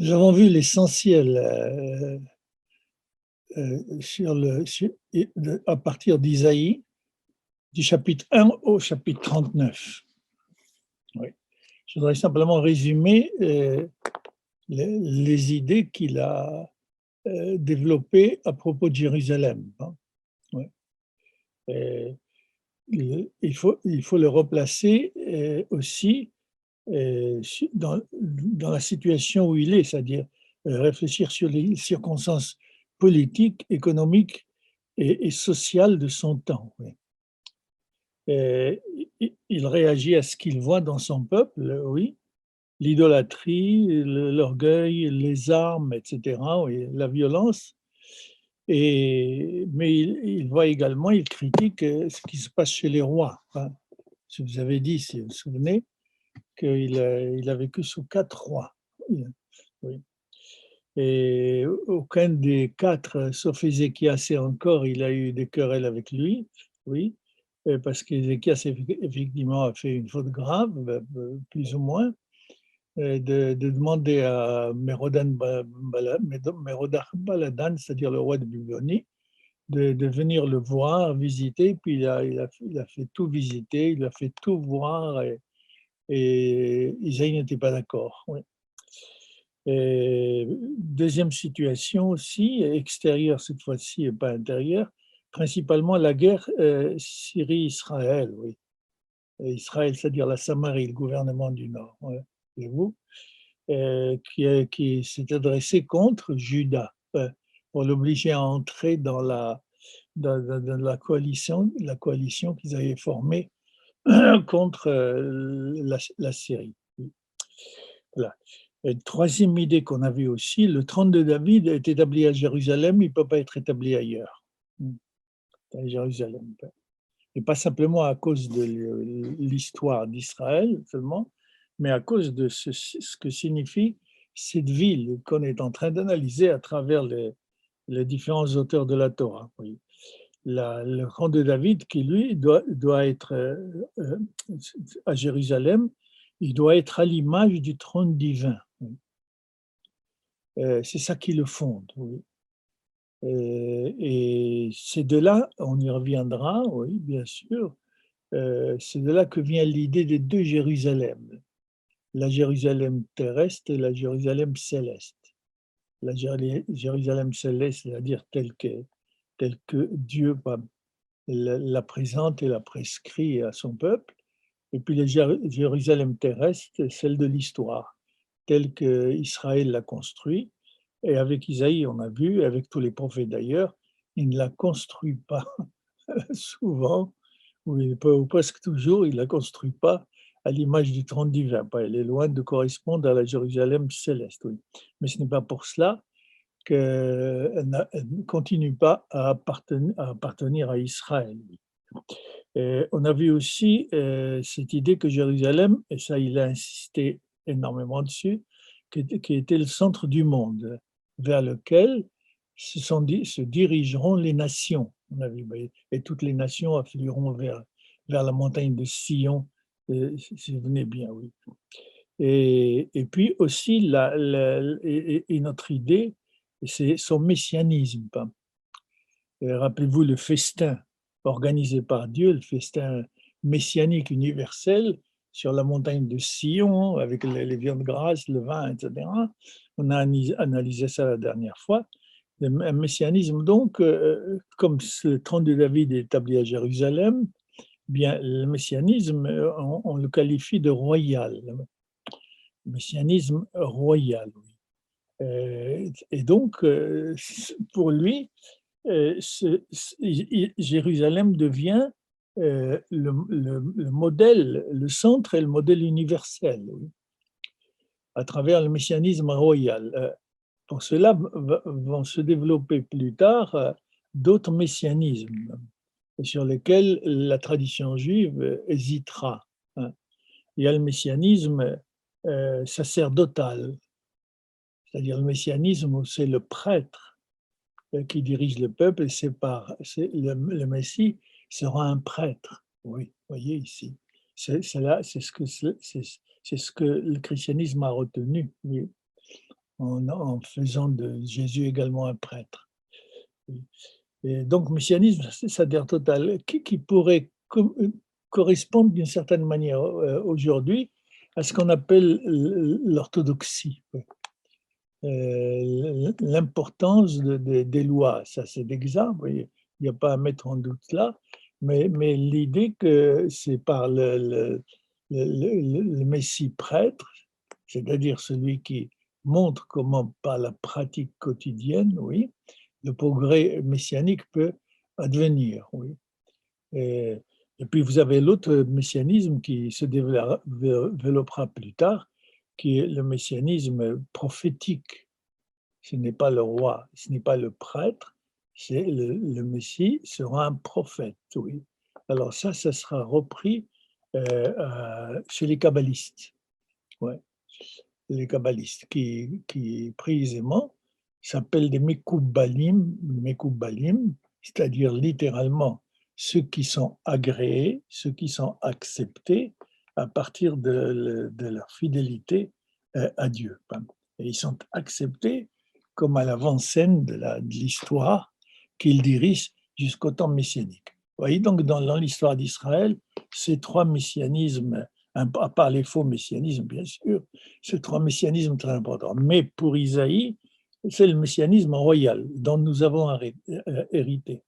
Nous avons vu l'essentiel à partir d'Isaïe, du chapitre 1 au chapitre 39. Oui. Je voudrais simplement résumer les idées qu'il a développées à propos de Jérusalem. Hein. Oui. Et il faut le replacer aussi dans la situation où il est, c'est-à-dire réfléchir sur les circonstances politiques, économiques et sociales de son temps. Oui. Et il réagit à ce qu'il voit dans son peuple, oui, l'idolâtrie, l'orgueil, les armes, etc., oui, la violence. Mais il voit également, il critique ce qui se passe chez les rois. Hein. Je vous avais dit, si vous vous souvenez, il a vécu sous 4 rois. Oui. Et aucun des 4, sauf Ézéchias et encore, il a eu des querelles avec lui, oui, parce qu'Ézéchias effectivement a fait une faute grave, plus ou moins, de demander à Mérodach-Baladan, c'est-à-dire le roi de Babylonie, de venir le voir, visiter, puis il a fait tout visiter, il a fait tout voir et Isaïe n'était pas d'accord. Oui. Et deuxième situation aussi, extérieure cette fois-ci et pas intérieure, principalement la guerre Syrie-Israël, oui. Et Israël, c'est-à-dire la Samarie, le gouvernement du Nord, ouais, voyez-vous, qui s'est adressé contre Juda pour l'obliger à entrer dans dans la coalition qu'ils avaient formée contre la Syrie. Voilà. Et troisième idée qu'on a vue aussi, le trône de David est établi à Jérusalem, il ne peut pas être établi ailleurs. À Jérusalem. Et pas simplement à cause de l'histoire d'Israël seulement, mais à cause de ce que signifie cette ville qu'on est en train d'analyser à travers les différents auteurs de la Torah. Oui. Le trône de David, qui lui doit être à Jérusalem, il doit être à l'image du trône divin. Oui. C'est ça qui le fonde. Oui. Et c'est de là, on y reviendra, oui, bien sûr, c'est de là que vient l'idée des 2 Jérusalem, la Jérusalem terrestre et la Jérusalem céleste. La Jérusalem céleste, c'est-à-dire telle que Dieu la présente et la prescrit à son peuple, et puis la Jérusalem terrestre, celle de l'histoire, telle qu'Israël l'a construit. Et avec Isaïe, on a vu, avec tous les prophètes d'ailleurs, il ne la construit pas souvent, ou presque toujours, il ne la construit pas à l'image du trône divin. Elle est loin de correspondre à la Jérusalem céleste, oui. Mais ce n'est pas pour cela qu'elle ne continue pas à appartenir à Israël. Et on a vu aussi cette idée que Jérusalem, et ça il a insisté énormément dessus, qui était le centre du monde, vers lequel se dirigeront les nations. On a vu, et toutes les nations afflueront vers la montagne de Sion, si vous venez bien, oui. Et puis aussi, notre idée, c'est son messianisme. Rappelez-vous le festin organisé par Dieu, le festin messianique universel sur la montagne de Sion, avec les viandes grasses, le vin, etc. On a analysé ça la dernière fois. Un messianisme, donc, comme le trône de David est établi à Jérusalem, bien, le messianisme, on le qualifie de royal. Le messianisme royal, oui. Et donc, pour lui, Jérusalem devient le modèle, le centre et le modèle universel, oui, à travers le messianisme royal. Pour cela vont se développer plus tard d'autres messianismes sur lesquels la tradition juive hésitera. Hein. Il y a le messianisme sacerdotal, c'est-à-dire le messianisme où c'est le prêtre qui dirige le peuple, et le Messie sera un prêtre. Oui, voyez ici. C'est ce que le christianisme a retenu. Oui. en faisant de Jésus également un prêtre. Et donc, messianisme, c'est-à-dire total, qui pourrait correspondre d'une certaine manière aujourd'hui à ce qu'on appelle l'orthodoxie. L'importance des lois, ça c'est d'exemple, il n'y a pas à mettre en doute là, mais l'idée que c'est par le Messie prêtre, c'est-à-dire celui qui montre comment par la pratique quotidienne, oui, le progrès messianique peut advenir, oui. Et, et puis vous avez l'autre messianisme qui se développera plus tard, qui est le messianisme prophétique. Ce n'est pas le roi, ce n'est pas le prêtre, c'est le Messie sera un prophète, oui. Alors ça sera repris chez les kabbalistes, ouais. Les kabbalistes qui précisément s'appellent des Mekoubalim, c'est-à-dire littéralement ceux qui sont agréés, ceux qui sont acceptés à partir de leur fidélité à Dieu. Et ils sont acceptés comme à l'avant-scène de l'histoire qu'ils dirigent jusqu'au temps messianique. Vous voyez donc dans l'histoire d'Israël, ces trois messianismes, à part les faux messianismes bien sûr, ces trois messianismes très importants. Mais pour Isaïe, c'est le messianisme royal dont nous avons hérité.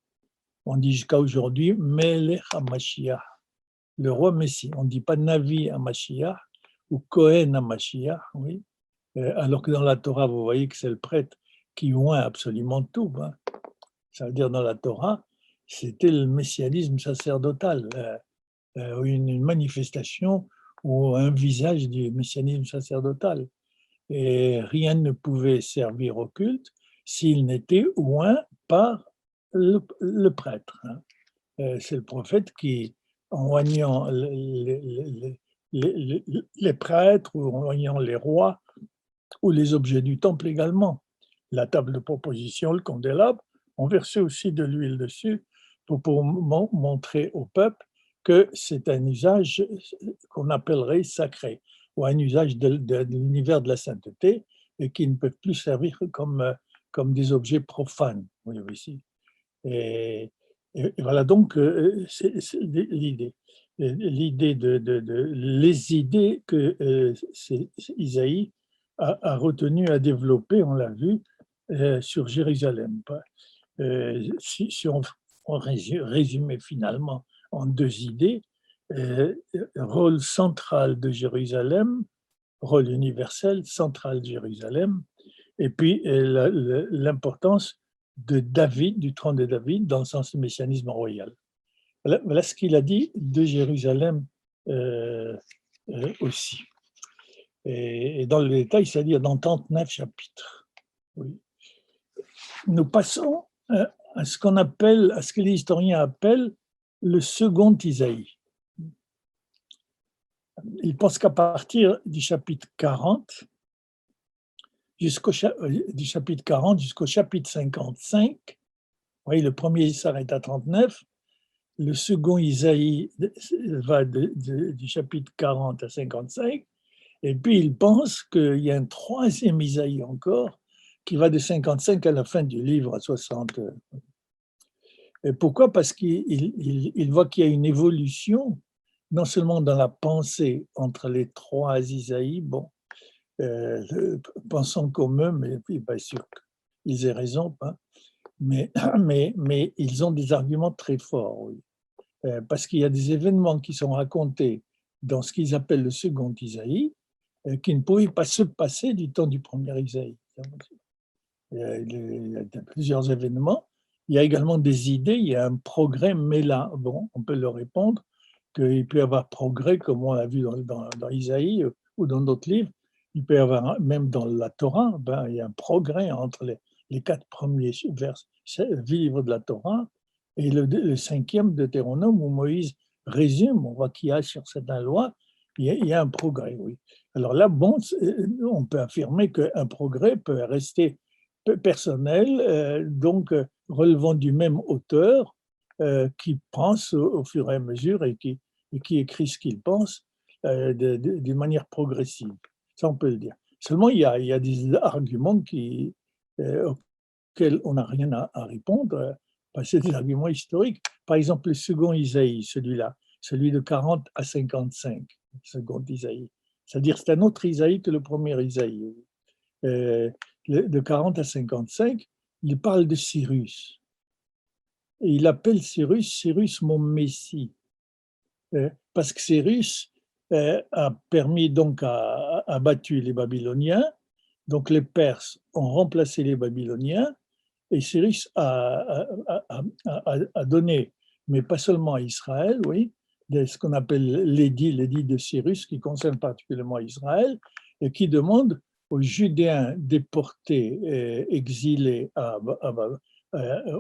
On dit jusqu'à aujourd'hui Melech HaMashiach, le roi Messie. On ne dit pas Navi HaMashiach ou Kohen HaMashiach, oui. Alors que dans la Torah, vous voyez que c'est le prêtre qui oint absolument tout. Hein. Ça veut dire dans la Torah, c'était le messianisme sacerdotal, une manifestation ou un visage du messianisme sacerdotal. Et rien ne pouvait servir au culte s'il n'était oint par le prêtre. Hein. C'est le prophète qui, en oignant les prêtres ou en oignant les rois ou les objets du temple également, la table de proposition, le candélabre, on versait aussi de l'huile dessus pour montrer au peuple que c'est un usage qu'on appellerait sacré, ou un usage de l'univers de la sainteté, et qui ne peuvent plus servir comme des objets profanes. Vous voyez ici. Et voilà donc c'est l'idée. L'idée les idées que Isaïe a retenu à développer, on l'a vu, sur Jérusalem. Si on résumait finalement en deux idées, rôle central de Jérusalem, rôle universel central de Jérusalem, et puis l'importance de David, du trône de David, dans le sens du messianisme royal. Voilà ce qu'il a dit de Jérusalem aussi. Et dans le détail, c'est-à-dire dans 39 chapitres. Oui. Nous passons à ce qu'on appelle, à ce que les historiens appellent le second Isaïe. Ils pensent qu'à partir du chapitre 40, du chapitre 40 jusqu'au chapitre 55, vous voyez, le premier s'arrête à 39, le second Isaïe va du chapitre 40 à 55, et puis ils pensent qu'il y a un troisième Isaïe encore qui va de 55 à la fin du livre à 60. Et pourquoi ? Parce qu'il voit qu'il y a une évolution, non seulement dans la pensée entre les trois Isaïe, bon, pensant comme eux, mais puis bien sûr qu'ils aient raison, hein, mais ils ont des arguments très forts, oui. Parce qu'il y a des événements qui sont racontés dans ce qu'ils appellent le second Isaïe, qui ne pouvaient pas se passer du temps du premier Isaïe. Il y a plusieurs événements. Il y a également des idées, il y a un progrès, mais là, bon, on peut leur répondre qu'il peut y avoir progrès, comme on l'a vu dans Isaïe ou dans d'autres livres. Il peut y avoir, même dans la Torah, il y a un progrès entre les 4 premiers livres de la Torah et le 5e Deutéronome où Moïse résume, on voit qu'il y a sur certaines lois, il y a un progrès, oui. Alors là, bon, on peut affirmer qu'un progrès peut rester personnel, donc relevant du même auteur qui pense au fur et à mesure et qui écrit ce qu'il pense d'une manière progressive. Ça, on peut le dire. Seulement, il y a des arguments auxquels on n'a rien à répondre, parce que c'est des arguments historiques. Par exemple, le second Isaïe, celui-là, celui de 40 à 55, le second Isaïe. C'est-à-dire, c'est un autre Isaïe que le premier Isaïe. Euh, de 40 à 55, il parle de Cyrus. Et il appelle Cyrus mon Messie. Parce que Cyrus a permis donc a battu les Babyloniens, donc les Perses ont remplacé les Babyloniens, et Cyrus a donné, mais pas seulement à Israël, oui, ce qu'on appelle l'édit de Cyrus, qui concerne particulièrement Israël, et qui demande aux Judéens déportés, exilés,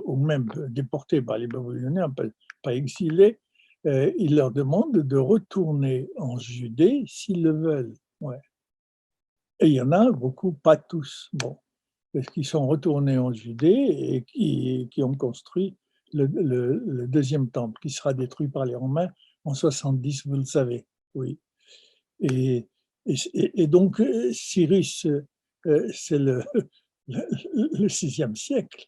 ou même déportés par les Babyloniens, pas exilés, il leur demande de retourner en Judée s'ils le veulent. Ouais. Et il y en a beaucoup, pas tous, bon, parce qu'ils sont retournés en Judée et qui ont construit le deuxième temple, qui sera détruit par les Romains en 70, vous le savez. Oui. Et, et donc, Cyrus, c'est le 6e siècle.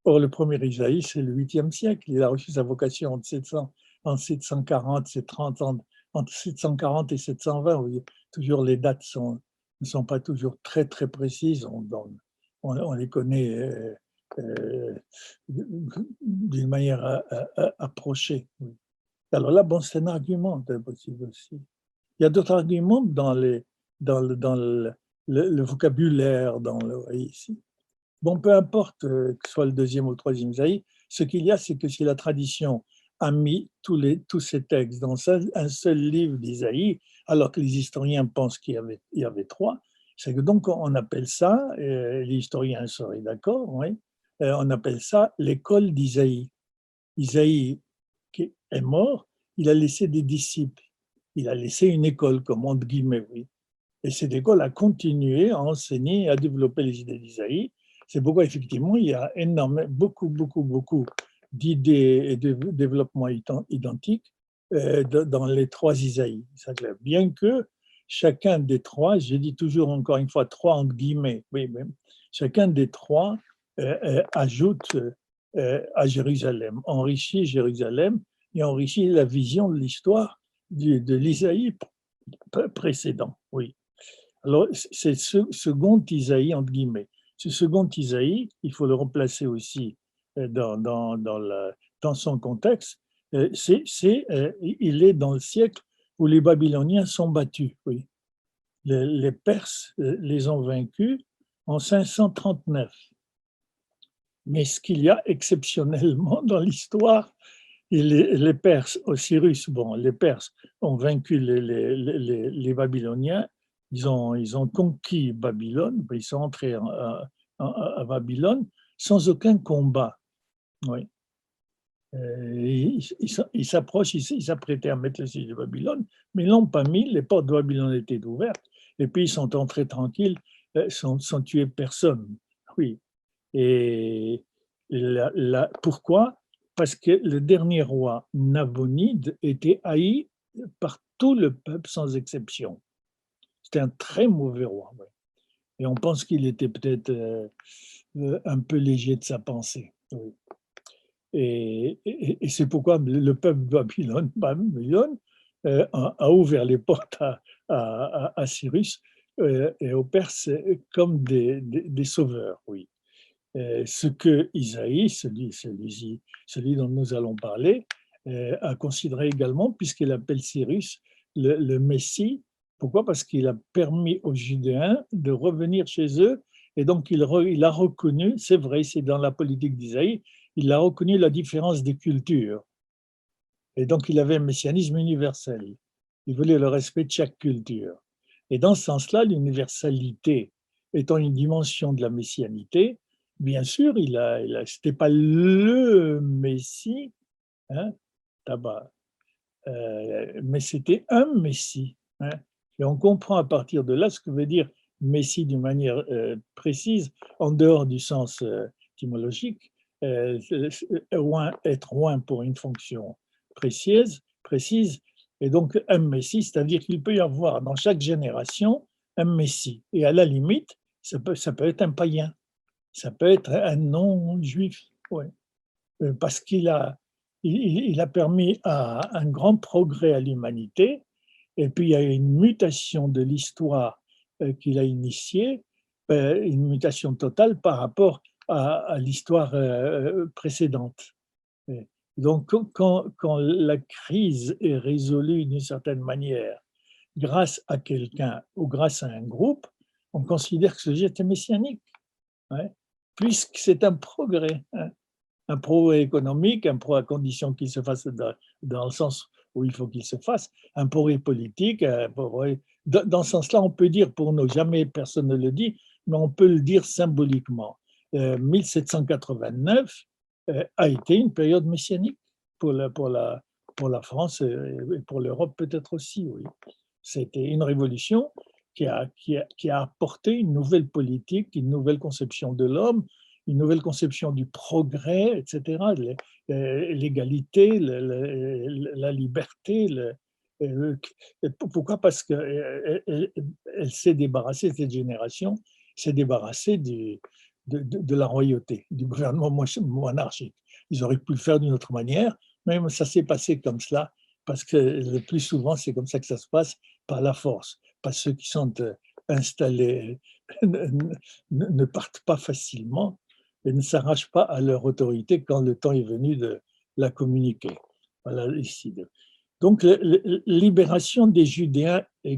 Or, le premier Isaïe, c'est le 8e siècle. Il a reçu sa vocation en 740, c'est 30 ans, entre 740 et 720. Oui, toujours les dates ne sont pas toujours très, très précises. On les connaît d'une manière approchée. Oui. Alors là, bon, c'est un argument possible aussi. Il y a d'autres arguments dans le vocabulaire, ici. Bon, peu importe que ce soit le deuxième ou le troisième Isaïe, ce qu'il y a, c'est que si la tradition a mis tous ces textes dans un seul livre d'Isaïe, alors que les historiens pensent qu'il y avait trois, c'est que donc on appelle ça, les historiens seraient d'accord, oui, on appelle ça l'école d'Isaïe. Isaïe qui est mort, il a laissé des disciples, il a laissé une école, comme entre guillemets, oui. Et cette école a continué à enseigner, à développer les idées d'Isaïe. C'est pourquoi, effectivement, il y a beaucoup d'idées et de développements identiques dans les trois Isaïes. Bien que chacun des trois, je dis toujours encore une fois trois entre guillemets, oui, mais chacun des trois ajoute à Jérusalem, enrichit Jérusalem et enrichit la vision de l'histoire de l'Isaïe précédent. Oui. Alors, c'est ce second Isaïe, entre guillemets. Ce second Isaïe, il faut le replacer aussi dans son contexte. Il est dans le siècle où les Babyloniens sont battus. Oui. Les Perses les ont vaincus en 539. Mais ce qu'il y a exceptionnellement dans l'histoire, les Perses, Cyrus, bon, les Perses ont vaincu les Babyloniens, ils ont conquis Babylone, ils sont entrés à Babylone sans aucun combat. Oui. Ils s'approchent, ils s'apprêtaient à mettre le siège de Babylone, mais ils ne l'ont pas mis, les portes de Babylone étaient ouvertes, et puis ils sont entrés tranquilles, sans tuer personne. Oui. Et pourquoi? Parce que le dernier roi, Nabonide, était haï par tout le peuple sans exception. C'était un très mauvais roi. Ouais. Et on pense qu'il était peut-être un peu léger de sa pensée. Oui. Et c'est pourquoi le peuple de Babylone a ouvert les portes à Cyrus et aux Perses comme des sauveurs. Oui. Ce que Isaïe, celui dont nous allons parler, a considéré également, puisqu'il appelle Cyrus le Messie. Pourquoi? Parce qu'il a permis aux Judéens de revenir chez eux, et donc il a reconnu, c'est vrai, c'est dans la politique d'Isaïe, il a reconnu la différence des cultures. Et donc il avait un messianisme universel. Il voulait le respect de chaque culture. Et dans ce sens-là, l'universalité étant une dimension de la messianité, bien sûr, c'était pas le Messie, hein, mais c'était un Messie. Hein, et on comprend à partir de là ce que veut dire Messie d'une manière précise, en dehors du sens étymologique, être loin pour une fonction précise. Et donc un Messie, c'est-à-dire qu'il peut y avoir dans chaque génération un messie. Et à la limite, ça peut être un païen, ça peut être un non-juif, ouais. Parce il a permis un grand progrès à l'humanité, et puis il y a une mutation de l'histoire qu'il a initiée, une mutation totale par rapport à l'histoire précédente. Et donc, quand la crise est résolue d'une certaine manière, grâce à quelqu'un ou grâce à un groupe, on considère que ce geste est messianique, ouais, puisque c'est un progrès, hein, un progrès économique, un progrès à condition qu'il se fasse dans le sens où il faut qu'il se fasse, un progrès politique, un progrès, dans ce sens-là, on peut dire pour nous, jamais personne ne le dit, mais on peut le dire symboliquement. 1789 a été une période messianique pour pour la France et pour l'Europe peut-être aussi, oui. C'était une révolution qui a apporté une nouvelle politique, une nouvelle conception de l'homme, une nouvelle conception du progrès, etc., l'égalité, la liberté. Pourquoi? Parce qu'elle elle s'est débarrassée, cette génération s'est débarrassée de la royauté, du gouvernement monarchique. Ils auraient pu le faire d'une autre manière, mais ça s'est passé comme cela, parce que le plus souvent, c'est comme ça que ça se passe, par la force. Pas ceux qui sont installés ne partent pas facilement et ne s'arrachent pas à leur autorité quand le temps est venu de la communiquer. Voilà ici. Donc, la libération des Judéens est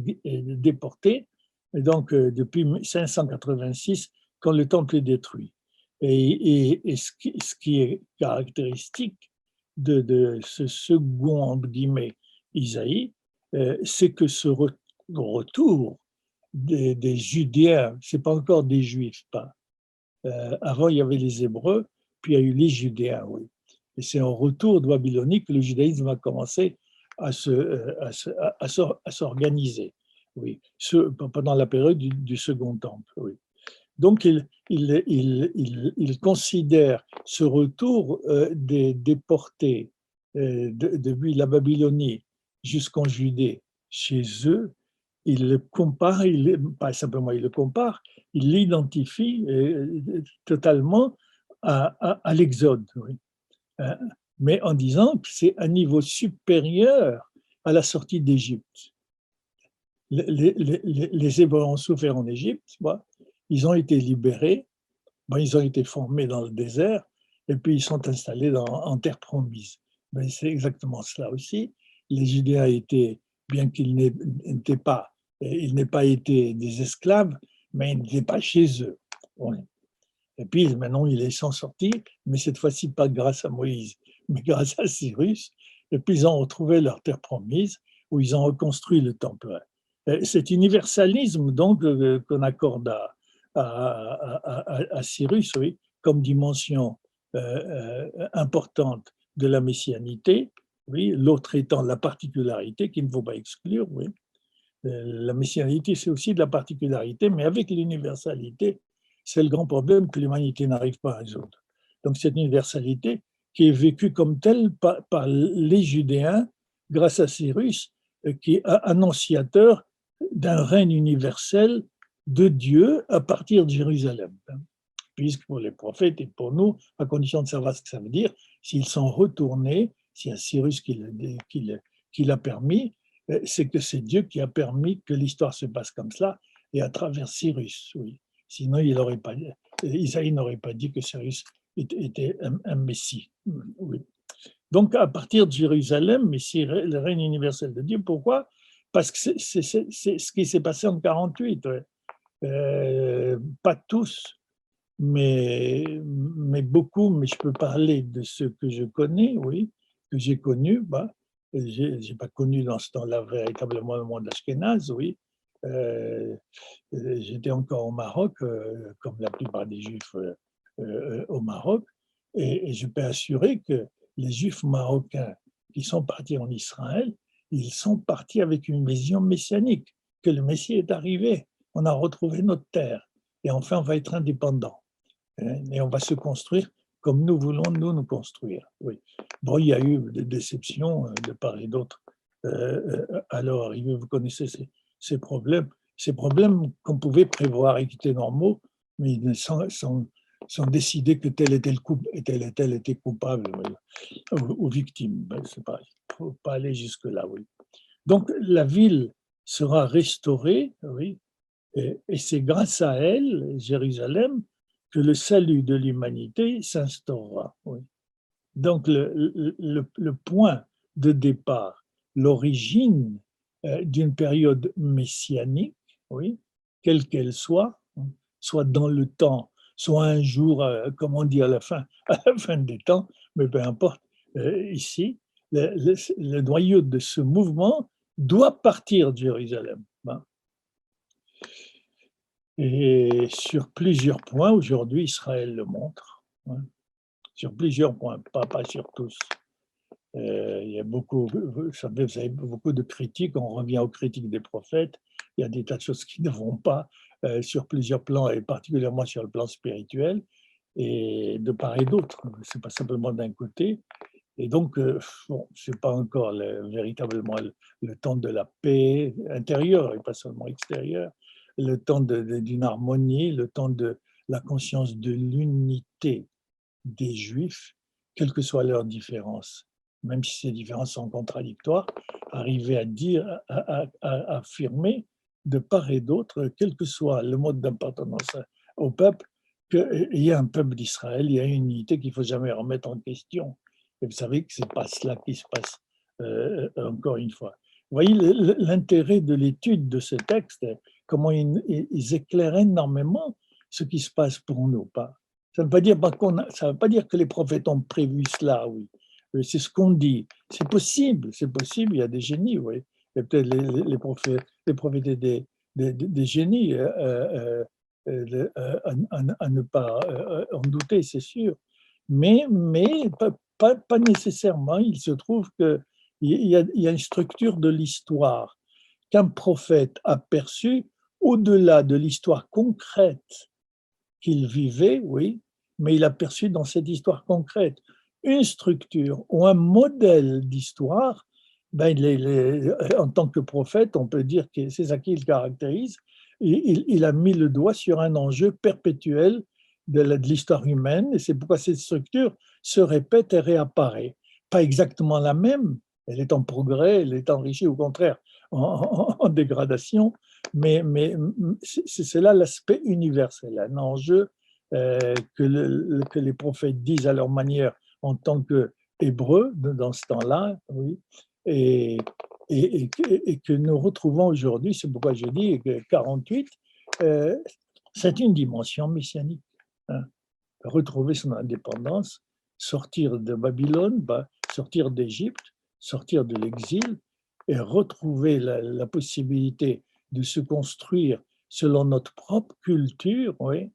déportés, et donc depuis 586, quand le temple est détruit. Et ce qui est caractéristique de ce second, entre guillemets, Isaïe, c'est que ce retour des Judéens, ce n'est pas encore des Juifs, pas. Avant, il y avait les Hébreux, puis il y a eu les Judéens, oui. Et c'est en retour de Babylonie que le judaïsme a commencé à s'organiser, oui, pendant la période du Second Temple, oui. Donc, il considère ce retour des déportés depuis la Babylonie jusqu'en Judée chez eux, il le compare, pas simplement il le compare, il l'identifie totalement à l'Exode, oui. Hein, mais en disant que c'est un niveau supérieur à la sortie d'Égypte. Les Hébreux ont souffert en Égypte, ils ont été libérés, ils ont été formés dans le désert, et puis ils sont installés en terre promise. Mais c'est exactement cela aussi. Les Judéens étaient, bien qu'ils n'aient pas, ils n'aient pas été des esclaves, mais ils n'étaient pas chez eux. Ouais. Et puis maintenant, ils sont sortis, mais cette fois-ci pas grâce à Moïse, mais grâce à Cyrus. Et puis ils ont retrouvé leur terre promise, où ils ont reconstruit le temple. Cet universalisme donc qu'on accorde à Cyrus, oui, comme dimension importante de la messianité, oui, l'autre étant la particularité qu'il ne faut pas exclure, oui. La messianité, c'est aussi de la particularité, mais avec l'universalité, c'est le grand problème que l'humanité n'arrive pas à résoudre. Donc cette universalité qui est vécue comme telle par les Judéens grâce à Cyrus, qui est annonciateur d'un règne universel de Dieu à partir de Jérusalem. Puisque pour les prophètes et pour nous, à condition de savoir ce que ça veut dire, s'ils sont retournés, s'il y a Cyrus qui l'a permis, c'est que c'est Dieu qui a permis que l'histoire se passe comme cela, et à travers Cyrus, oui. Sinon, Isaïe n'aurait pas dit que Cyrus était un messie. Oui. Donc, à partir de Jérusalem, Messie, le règne universel de Dieu, pourquoi? Parce que c'est ce qui s'est passé en 48. Pas tous, mais beaucoup, mais je peux parler de ceux que je connais, oui, que j'ai connus. J'ai pas connu dans ce temps-là véritablement le monde ashkénaze, oui. J'étais encore au Maroc, comme la plupart des Juifs au Maroc, et je peux assurer que les Juifs marocains qui sont partis en Israël, ils sont partis avec une vision messianique, que le Messie est arrivé, on a retrouvé notre terre, et enfin on va être indépendant, hein, et on va se construire comme nous voulons nous construire. Oui. Bon, il y a eu des déceptions de part et d'autre à leur arrivée. Vous connaissez ces problèmes. ces problèmes qu'on pouvait prévoir et qui étaient normaux, mais sans décider que tel et tel était coupable ou victime. Ben, c'est pas, faut pas aller jusque-là, oui. Donc la ville sera restaurée, oui, et c'est grâce à elle, Jérusalem, que le salut de l'humanité s'instaurera. Oui. Donc le point de départ, l'origine d'une période messianique, oui, quelle qu'elle soit, hein, soit dans le temps, soit un jour, comme on dit à la fin, à la fin des temps, mais peu importe, ici, le noyau de ce mouvement doit partir de Jérusalem. Hein. Et sur plusieurs points, aujourd'hui, Israël le montre. Hein, sur plusieurs points, pas sur tous. Il y a beaucoup, vous savez, beaucoup de critiques, on revient aux critiques des prophètes, il y a des tas de choses qui ne vont pas sur plusieurs plans, et particulièrement sur le plan spirituel, et de part et d'autre, c'est pas simplement d'un côté. Et donc, bon, c'est pas encore véritablement le temps de la paix intérieure et pas seulement extérieure, le temps d'une harmonie, le temps de la conscience de l'unité des Juifs, quelles que soient leurs différences, même si ces différences sont contradictoires, arriver à dire, à affirmer de part et d'autre, quel que soit le mode d'appartenance au peuple, qu'il y a un peuple d'Israël, il y a une unité qu'il ne faut jamais remettre en question. Et vous savez que ce n'est pas cela qui se passe, encore une fois. Vous voyez l'intérêt de l'étude de ce texte, comment ils éclairent énormément ce qui se passe pour nous. Pas. Ça ne veut pas dire que les prophètes ont prévu cela, oui. C'est ce qu'on dit. C'est possible, il y a des génies, oui. Et peut-être les prophètes étaient des génies à ne pas en douter, c'est sûr. Mais pas nécessairement. Il se trouve qu'il y a une structure de l'histoire qu'un prophète a perçue au-delà de l'histoire concrète qu'il vivait, oui, mais il a perçu dans cette histoire concrète une structure ou un modèle d'histoire. Ben, en tant que prophète, on peut dire que c'est ça qui le caractérise. Il a mis le doigt sur un enjeu perpétuel de l'histoire humaine, et c'est pourquoi cette structure se répète et réapparaît. Pas exactement la même, elle est en progrès, elle est enrichie, au contraire, en dégradation, mais c'est là l'aspect universel, un enjeu que les prophètes disent à leur manière en tant qu'hébreux dans ce temps-là, oui, et, et que nous retrouvons aujourd'hui. C'est pourquoi je dis que 48, c'est une dimension messianique. Hein. Retrouver son indépendance, sortir de Babylone, sortir d'Égypte, sortir de l'exil et retrouver la possibilité de se construire selon notre propre culture, oui,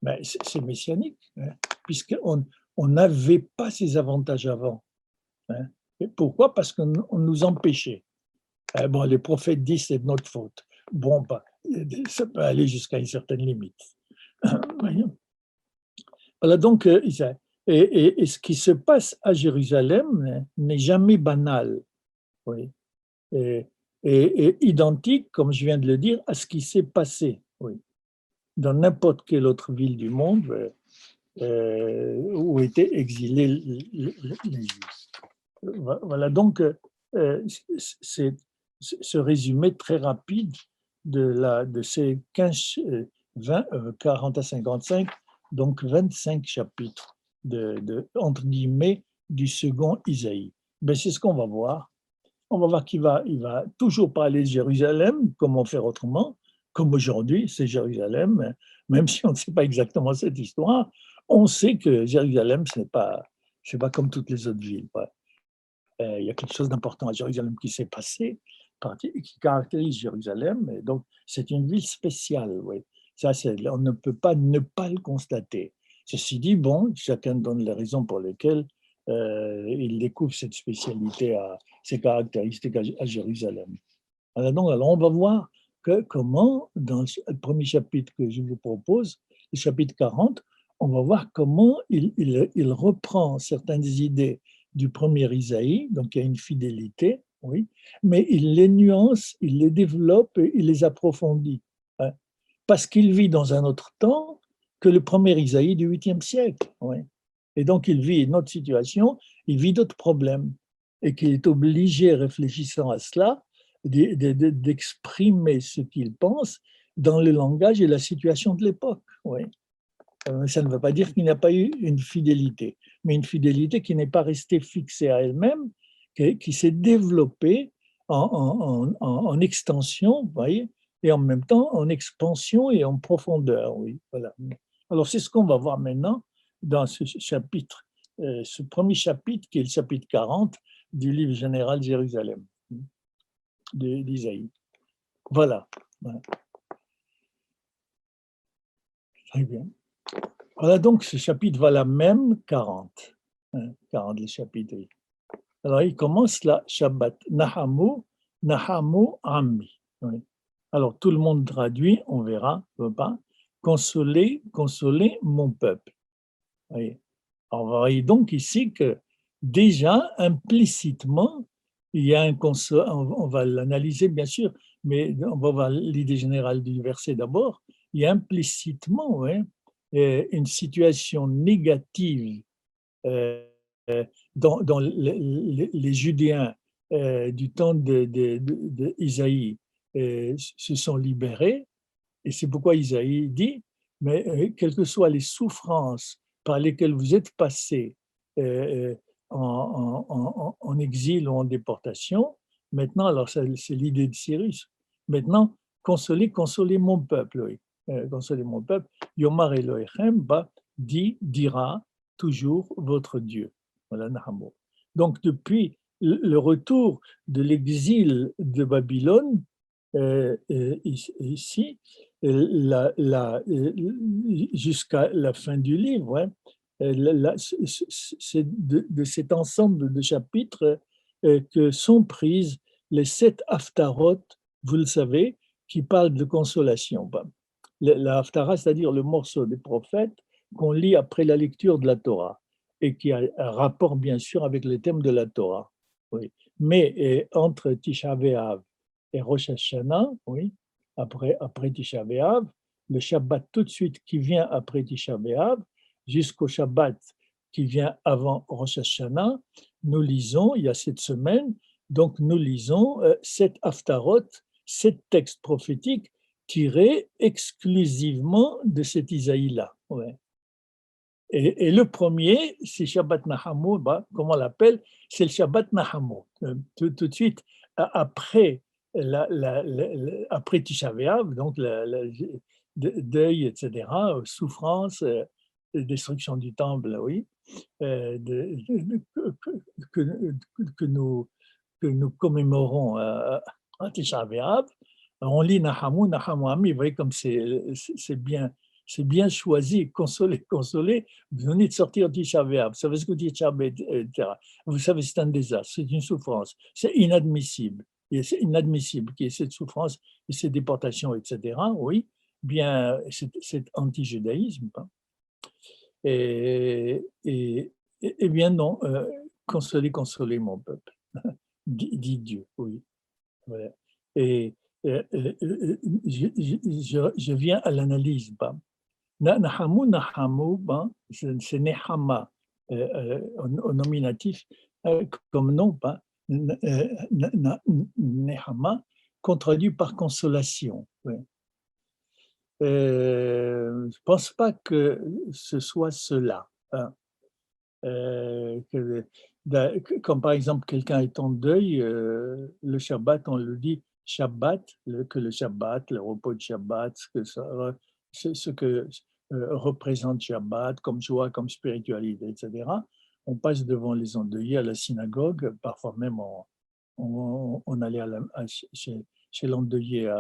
ben, c'est messianique, hein, puisqu'on n'avait pas ces avantages avant. Hein. Et pourquoi? Parce qu'on nous empêchait. Bon, les prophètes disent c'est de notre faute. Bon, ça peut aller jusqu'à une certaine limite. Voilà donc, et ce qui se passe à Jérusalem n'est jamais banal, oui, et, et identique, comme je viens de le dire, à ce qui s'est passé, oui, dans n'importe quelle autre ville du monde où étaient exilés les Juifs. Voilà donc c'est ce résumé très rapide de ces 15, 20, 40 à 55, donc 25 chapitres entre guillemets du second Isaïe. Ben, c'est ce qu'on va voir. On va voir il va toujours parler de Jérusalem, comment faire autrement, comme aujourd'hui, c'est Jérusalem, même si on ne sait pas exactement cette histoire, on sait que Jérusalem, c'est pas comme toutes les autres villes. Il y a quelque chose d'important à Jérusalem qui s'est passé, qui caractérise Jérusalem, et donc c'est une ville spéciale, oui. Ça, on ne peut pas ne pas le constater. Ceci dit, bon, chacun donne les raisons pour lesquelles il découvre cette spécialité, ces caractéristiques à Jérusalem. Alors, on va voir comment, dans le premier chapitre que je vous propose, le chapitre 40, on va voir comment il reprend certaines idées du premier Isaïe, donc il y a une fidélité, oui, mais il les nuance, il les développe, il les approfondit. parce qu'il vit dans un autre temps que le premier Isaïe du 8e siècle. Oui. Et donc, il vit une autre situation, il vit d'autres problèmes, et qu'il est obligé, réfléchissant à cela, d'exprimer ce qu'il pense dans le langage et la situation de l'époque. Oui. Ça ne veut pas dire qu'il n'y a pas eu une fidélité, mais une fidélité qui n'est pas restée fixée à elle-même, qui s'est développée en extension, vous voyez, et en même temps en expansion et en profondeur. Oui, voilà. Alors, c'est ce qu'on va voir maintenant dans ce chapitre, ce premier chapitre qui est le chapitre 40 du livre général Jérusalem d'Isaïe. Voilà. Voilà. Très bien. Voilà donc ce chapitre va la même 40. 40 le chapitre. Alors il commence là, Shabbat. Nahamu, Nahamu Ammi. Oui. Alors tout le monde traduit, on verra, pas. Consoler, consoler mon peuple. Oui. Alors, vous voyez donc ici que déjà implicitement, il y a un on va l'analyser bien sûr, mais on va voir l'idée générale du verset d'abord. Il y a implicitement une situation négative euh, dans les Judéens du temps d'Isaïe se sont libérés, et c'est pourquoi Isaïe dit, mais quelles que soient les souffrances par lesquelles vous êtes passés en exil ou en déportation, maintenant, alors c'est l'idée de Cyrus, maintenant, consolez, consolez mon peuple, oui. Consolez mon peuple, Yomar Elohechem dira toujours votre Dieu. Voilà, Nahamo. Donc, depuis le retour de l'exil de Babylone, ici, jusqu'à la fin du livre, c'est de cet ensemble de chapitres que sont prises les 7 haftarot, vous le savez, qui parlent de consolation. La haftara, c'est-à-dire le morceau des prophètes qu'on lit après la lecture de la Torah et qui a un rapport bien sûr avec les thèmes de la Torah. Oui. Mais entre Tisha B'Av et Rosh Hashanah, oui, après Tisha B'Av, le Shabbat tout de suite qui vient après Tisha B'Av, jusqu'au Shabbat qui vient avant Rosh Hashanah, nous lisons, il y a cette semaine, donc nous lisons 7 haftarot, 7 textes prophétiques tirés exclusivement de cet Isaïe-là. Ouais. Et le premier, c'est Shabbat Nahamou, comment on l'appelle, c'est le Shabbat Nahamou. Tout de suite, après, après Tisha B'Av, donc deuil, etc., souffrance, destruction du temple, oui, que, que nous, que nous commémorons à Tisha B'Av, on lit Nahamou, Nahamou Ami, vous voyez comme c'est bien choisi, consoler, consoler, vous venez de sortir Tisha B'Av, vous savez ce que dit Tisha B'Av, etc. Vous savez, c'est un désastre, c'est une souffrance, c'est inadmissible. Et c'est inadmissible qu'il y ait cette souffrance et ces déportations, etc. Oui, bien, c'est anti-judaïsme. Et bien non, consoler, consoler mon peuple, dit Dieu, oui. Voilà. Et je viens à l'analyse. Nahamu, Nahamu, c'est Nehama au nominatif comme nom, Nehama, qu'on traduit par consolation. Ouais. Je ne pense pas que ce soit cela. Hein. Comme par exemple quelqu'un est en deuil, le Shabbat, on le dit Shabbat, que le Shabbat, le repos de Shabbat, ce que représente Shabbat comme joie, comme spiritualité, etc. On passe devant les endeuillés à la synagogue, parfois même on allait chez l'endeuillé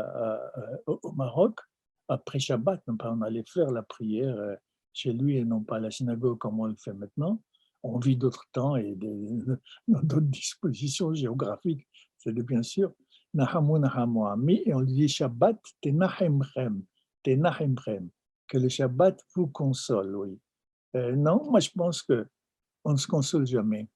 au Maroc, après Shabbat, on allait faire la prière chez lui et non pas à la synagogue comme on le fait maintenant. On vit d'autres temps et d'autres dispositions géographiques, c'est bien sûr. Nahamu Nahamu Ami, et on dit Shabbat, Tenachemchem, Tenachemchem, que le Shabbat vous console, oui. Non, moi je pense qu'on ne se console jamais.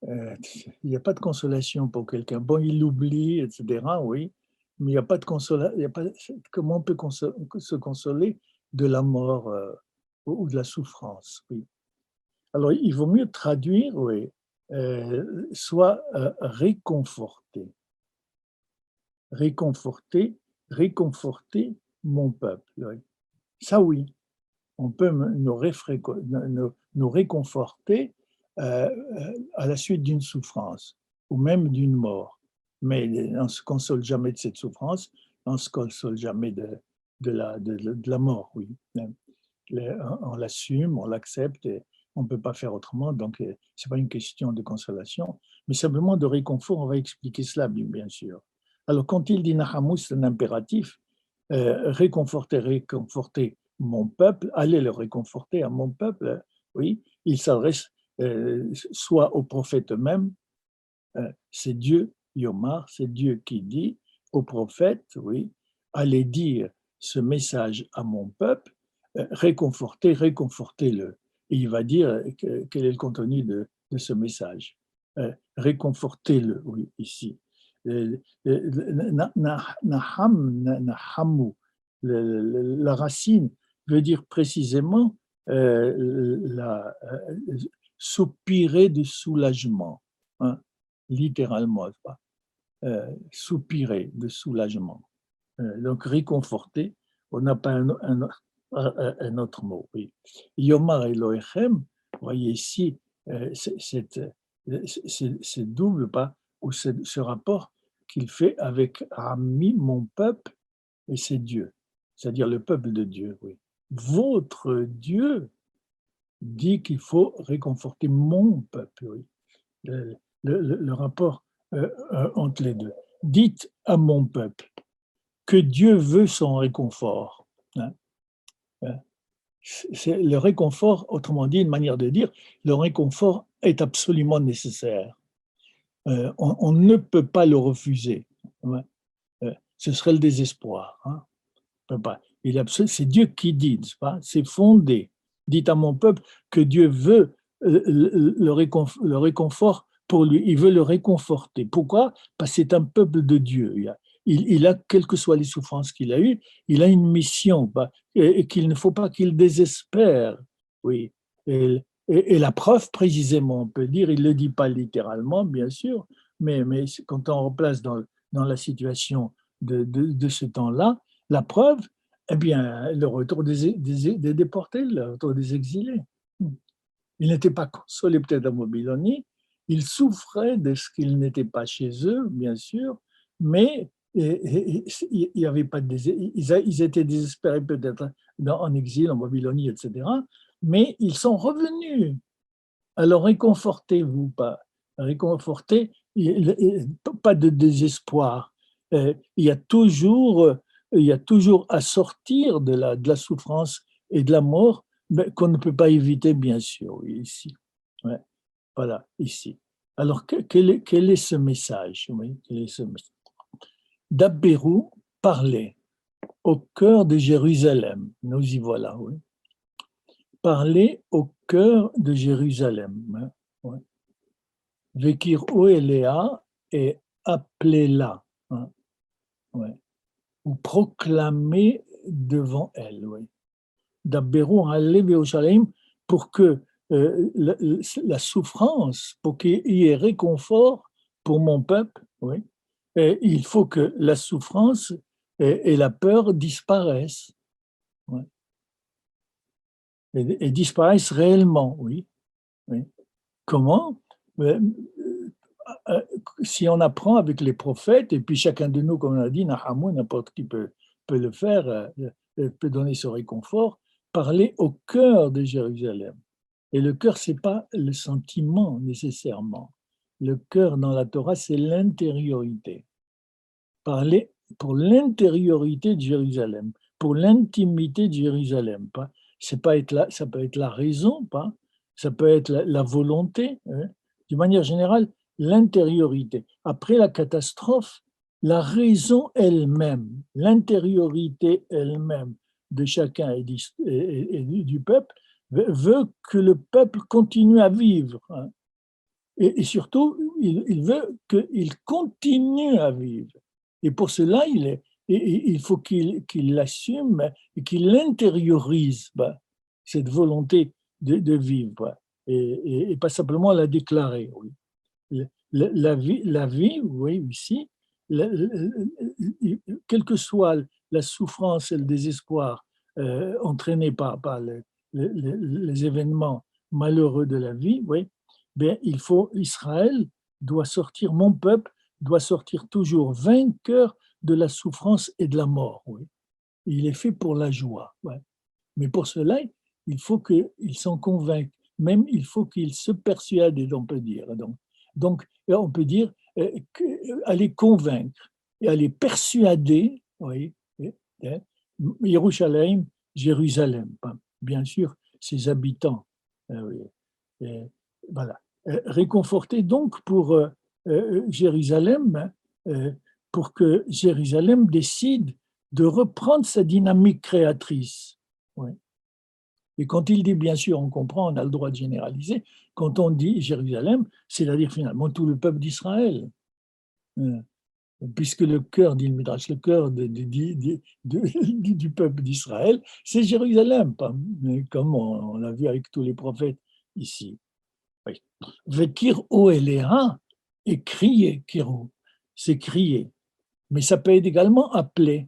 Il n'y a pas de consolation pour quelqu'un. Bon, il l'oublie, etc., oui, mais il n'y a pas de consolation. Comment on peut se consoler de la mort ou de la souffrance? Oui. Alors, il vaut mieux traduire, oui, soit réconforter, réconforter, réconforter mon peuple. Oui. Ça, oui, on peut nous réconforter à la suite d'une souffrance ou même d'une mort. Mais on ne se console jamais de cette souffrance, on ne se console jamais de la mort, oui. On l'assume, on l'accepte et on ne peut pas faire autrement. Donc, ce n'est pas une question de consolation, mais simplement de réconfort. On va expliquer cela, bien sûr. Alors, quand il dit Nahamus, c'est un impératif, réconforter, réconforter mon peuple, allez le réconforter à mon peuple, oui, il s'adresse soit au prophète eux-mêmes, c'est Dieu, Yomar, c'est Dieu qui dit au prophète, oui, allez dire ce message à mon peuple, réconfortez, réconfortez-le. Et il va dire quel est le contenu de ce message. Réconfortez-le, oui, ici. Nahamu, la racine veut dire précisément soupirer de soulagement, hein, littéralement, soupirer de soulagement. Donc réconforter, on n'a pas un autre mot. Oui. Yomar Elohechem, vous voyez ici, c'est double, pas, ou ce rapport qu'il fait avec Ami, mon peuple, et c'est Dieu, c'est-à-dire le peuple de Dieu. Oui. Votre Dieu dit qu'il faut réconforter mon peuple. Oui. Le rapport entre les deux. Dites à mon peuple que Dieu veut son réconfort. Hein. C'est le réconfort, autrement dit, une manière de dire, le réconfort est absolument nécessaire. On ne peut pas le refuser. Hein. Ce serait le désespoir. Hein. On peut pas. C'est Dieu qui dit, c'est fondé. Dites à mon peuple que Dieu veut le réconfort pour lui. Il veut le réconforter. Pourquoi? Parce que c'est un peuple de Dieu. Il a, quelles que soient les souffrances qu'il a eues, il a une mission et qu'il ne faut pas qu'il désespère. Oui. Et la preuve, précisément, on peut dire, il ne le dit pas littéralement, bien sûr, mais quand on replace dans la situation de ce temps-là, la preuve, eh bien, le retour des déportés, le retour des exilés. Ils n'étaient pas consolés peut-être à Babylonie, ils souffraient de ce qu'ils n'étaient pas chez eux, bien sûr, mais il y avait pas ils étaient désespérés peut-être en exil, en Babylonie, etc. Mais ils sont revenus. Alors réconfortez-vous, pas réconfortez, pas de désespoir. Il y a toujours à sortir de la souffrance et de la mort, mais qu'on ne peut pas éviter, bien sûr, ici. Ouais, voilà, ici. Alors, quel est ce message? Oui, quel est ce message? Dabbérou parlait au cœur de Jérusalem. Nous y voilà, oui. Parler au cœur de Jérusalem. Hein, ouais. Vekir Oelea et appelez-la. Hein, ouais. Ou proclamer devant elle. Oui. Dabberou allez Yerushalayim pour que la souffrance, pour qu'il y ait réconfort pour mon peuple, oui, et il faut que la souffrance et la peur disparaissent. Ouais. Et disparaissent réellement, oui. Oui. Comment? Si on apprend avec les prophètes, et puis chacun de nous, comme on a dit, Nahamou, n'importe qui peut le faire, peut donner ce réconfort, parler au cœur de Jérusalem. Et le cœur, ce n'est pas le sentiment nécessairement. Le cœur dans la Torah, c'est l'intériorité. Parler pour l'intériorité de Jérusalem, pour l'intimité de Jérusalem. Ça peut être la raison, pas, ça peut être la volonté. Hein. D'une manière générale, l'intériorité. Après la catastrophe, la raison elle-même, l'intériorité elle-même de chacun et du peuple veut que le peuple continue à vivre. Hein. Et surtout, il veut qu'il continue à vivre. Et pour cela, il faut qu'il l'assume et qu'il intériorise cette volonté de vivre et pas simplement la déclarer. Oui. La vie, oui, ici, quelle que soit la souffrance et le désespoir entraînés par les événements malheureux de la vie, oui, bien, Israël doit sortir, mon peuple doit sortir toujours vainqueur de la souffrance et de la mort. Oui. Il est fait pour la joie. Ouais. Mais pour cela, il faut qu'ils s'en convainquent. Même il faut qu'ils se persuadent, on peut dire. Donc on peut dire à les convaincre et à les persuader, oui, Jérusalem, Jérusalem, bien sûr, ses habitants. Oui, voilà. Réconforter donc pour Jérusalem, pour que Jérusalem décide de reprendre sa dynamique créatrice. Oui. Et quand il dit, bien sûr, on comprend, on a le droit de généraliser, quand on dit Jérusalem, c'est-à-dire finalement tout le peuple d'Israël. Puisque le cœur, dit le Midrash, le cœur du peuple d'Israël, c'est Jérusalem, comme on l'a vu avec tous les prophètes ici. Oui. Vekir o Eléa et crier, kirou, c'est crier. Mais ça peut être également appelé.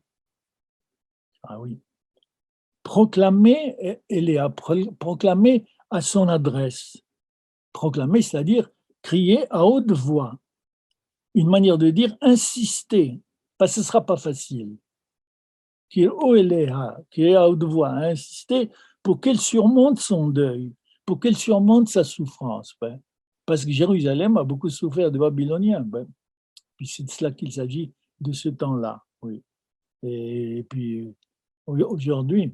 Ah oui. Proclamer, Eléa, proclamer à son adresse. Proclamer, c'est-à-dire crier à haute voix. Une manière de dire insister, parce que ce ne sera pas facile. Qui est à haute voix, insister pour qu'elle surmonte son deuil, pour qu'elle surmonte sa souffrance. Parce que Jérusalem a beaucoup souffert des Babyloniens. Puis c'est de cela qu'il s'agit de ce temps-là. Oui. Et puis aujourd'hui,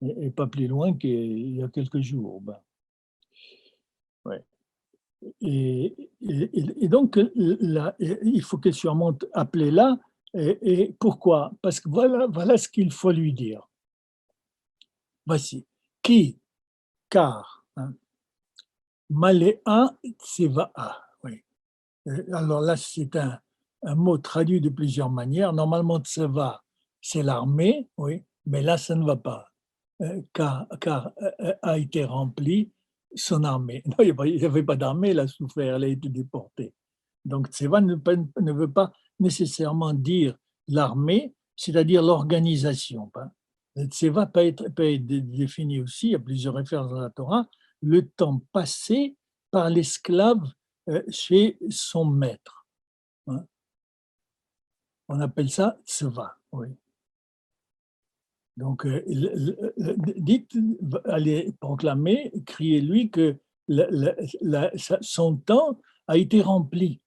et pas plus loin qu'il y a quelques jours. Ouais. Et donc, là, il faut qu'elle surmonte, appelez-la. Et pourquoi? Parce que voilà ce qu'il faut lui dire. Voici. Qui, car, Maléa Tseva'a. Oui. Alors là, c'est un mot traduit de plusieurs manières. Normalement, Tseva, c'est l'armée, oui, mais là, ça ne va pas. Car a été remplie son armée. Non, il n'y avait pas d'armée, elle a souffert, elle a été déportée. Donc, Tseva ne veut pas nécessairement dire l'armée, c'est-à-dire l'organisation. Tseva peut être défini aussi, il y a plusieurs références dans la Torah, le temps passé par l'esclave chez son maître. On appelle ça Tseva, oui. Donc, dites, allez proclamer, criez-lui que son temps a été rempli.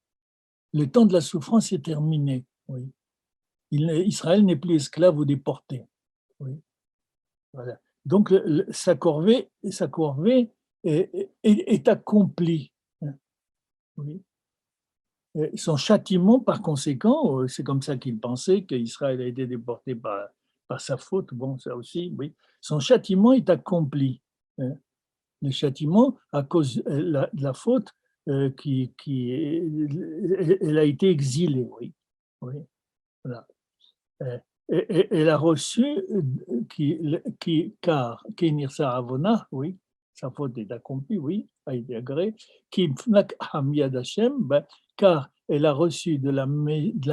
Le temps de la souffrance est terminé. Oui. Israël n'est plus esclave ou déporté. Oui. Voilà. Donc, sa corvée est accomplie. Oui. Son châtiment, par conséquent, c'est comme ça qu'il pensait qu'Israël a été déporté par sa faute, bon, ça aussi, oui. Son châtiment est accompli. Le châtiment, à cause de la faute, elle a été exilée, oui. Oui. Voilà. Elle a reçu, car Kenir Saravona, oui, sa faute est accomplie, oui, a été agréée, car elle a reçu de la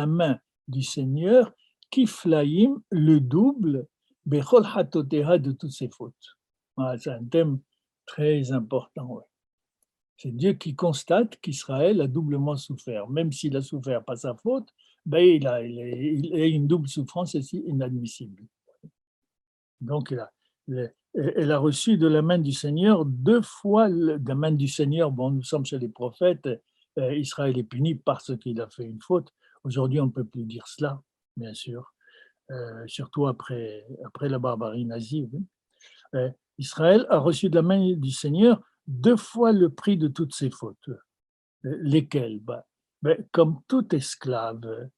main du Seigneur, Kiflaim, le double, Bechol Hatoteha, de toutes ses fautes. Voilà, c'est un thème très important. Ouais. C'est Dieu qui constate qu'Israël a doublement souffert, même s'il a souffert par sa faute, il a une double souffrance ici inadmissible. Donc, elle a reçu de la main du Seigneur 2 fois, de la main du Seigneur, bon, nous sommes chez les prophètes, Israël est puni parce qu'il a fait une faute. Aujourd'hui, on ne peut plus dire cela, bien sûr, surtout après la barbarie nazie. Oui. Israël a reçu de la main du Seigneur 2 fois le prix de toutes ses fautes. Lesquelles? Comme tout esclave,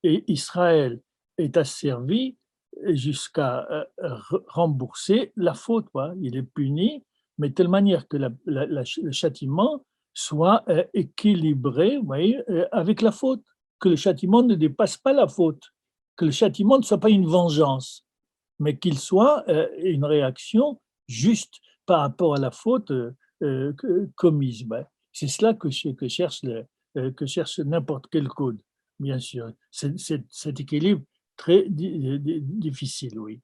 et Israël est asservi jusqu'à rembourser la faute. Il est puni, mais de telle manière que le châtiment soit équilibré, avec la faute. que le châtiment ne dépasse pas la faute, que le châtiment ne soit pas une vengeance, mais qu'il soit une réaction juste par rapport à la faute commise. Ben, c'est cela que cherche n'importe quel code, bien sûr. Cet équilibre très difficile, oui.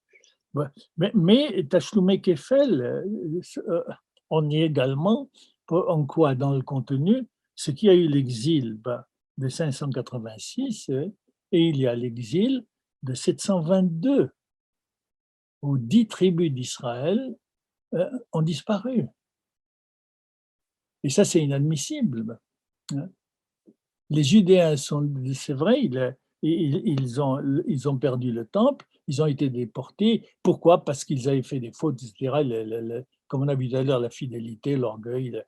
Ouais. Mais Tachloumé Keffel, on y est également, en quoi dans le contenu, ce qui a eu l'exil de 586 et il y a l'exil de 722, où 10 tribus d'Israël ont disparu. Et ça, c'est inadmissible. Hein. Les Judéens sont, c'est vrai, ils ont perdu le temple, ils ont été déportés. Pourquoi? Parce qu'ils avaient fait des fautes, etc. Comme on a vu tout à l'heure, la fidélité, l'orgueil,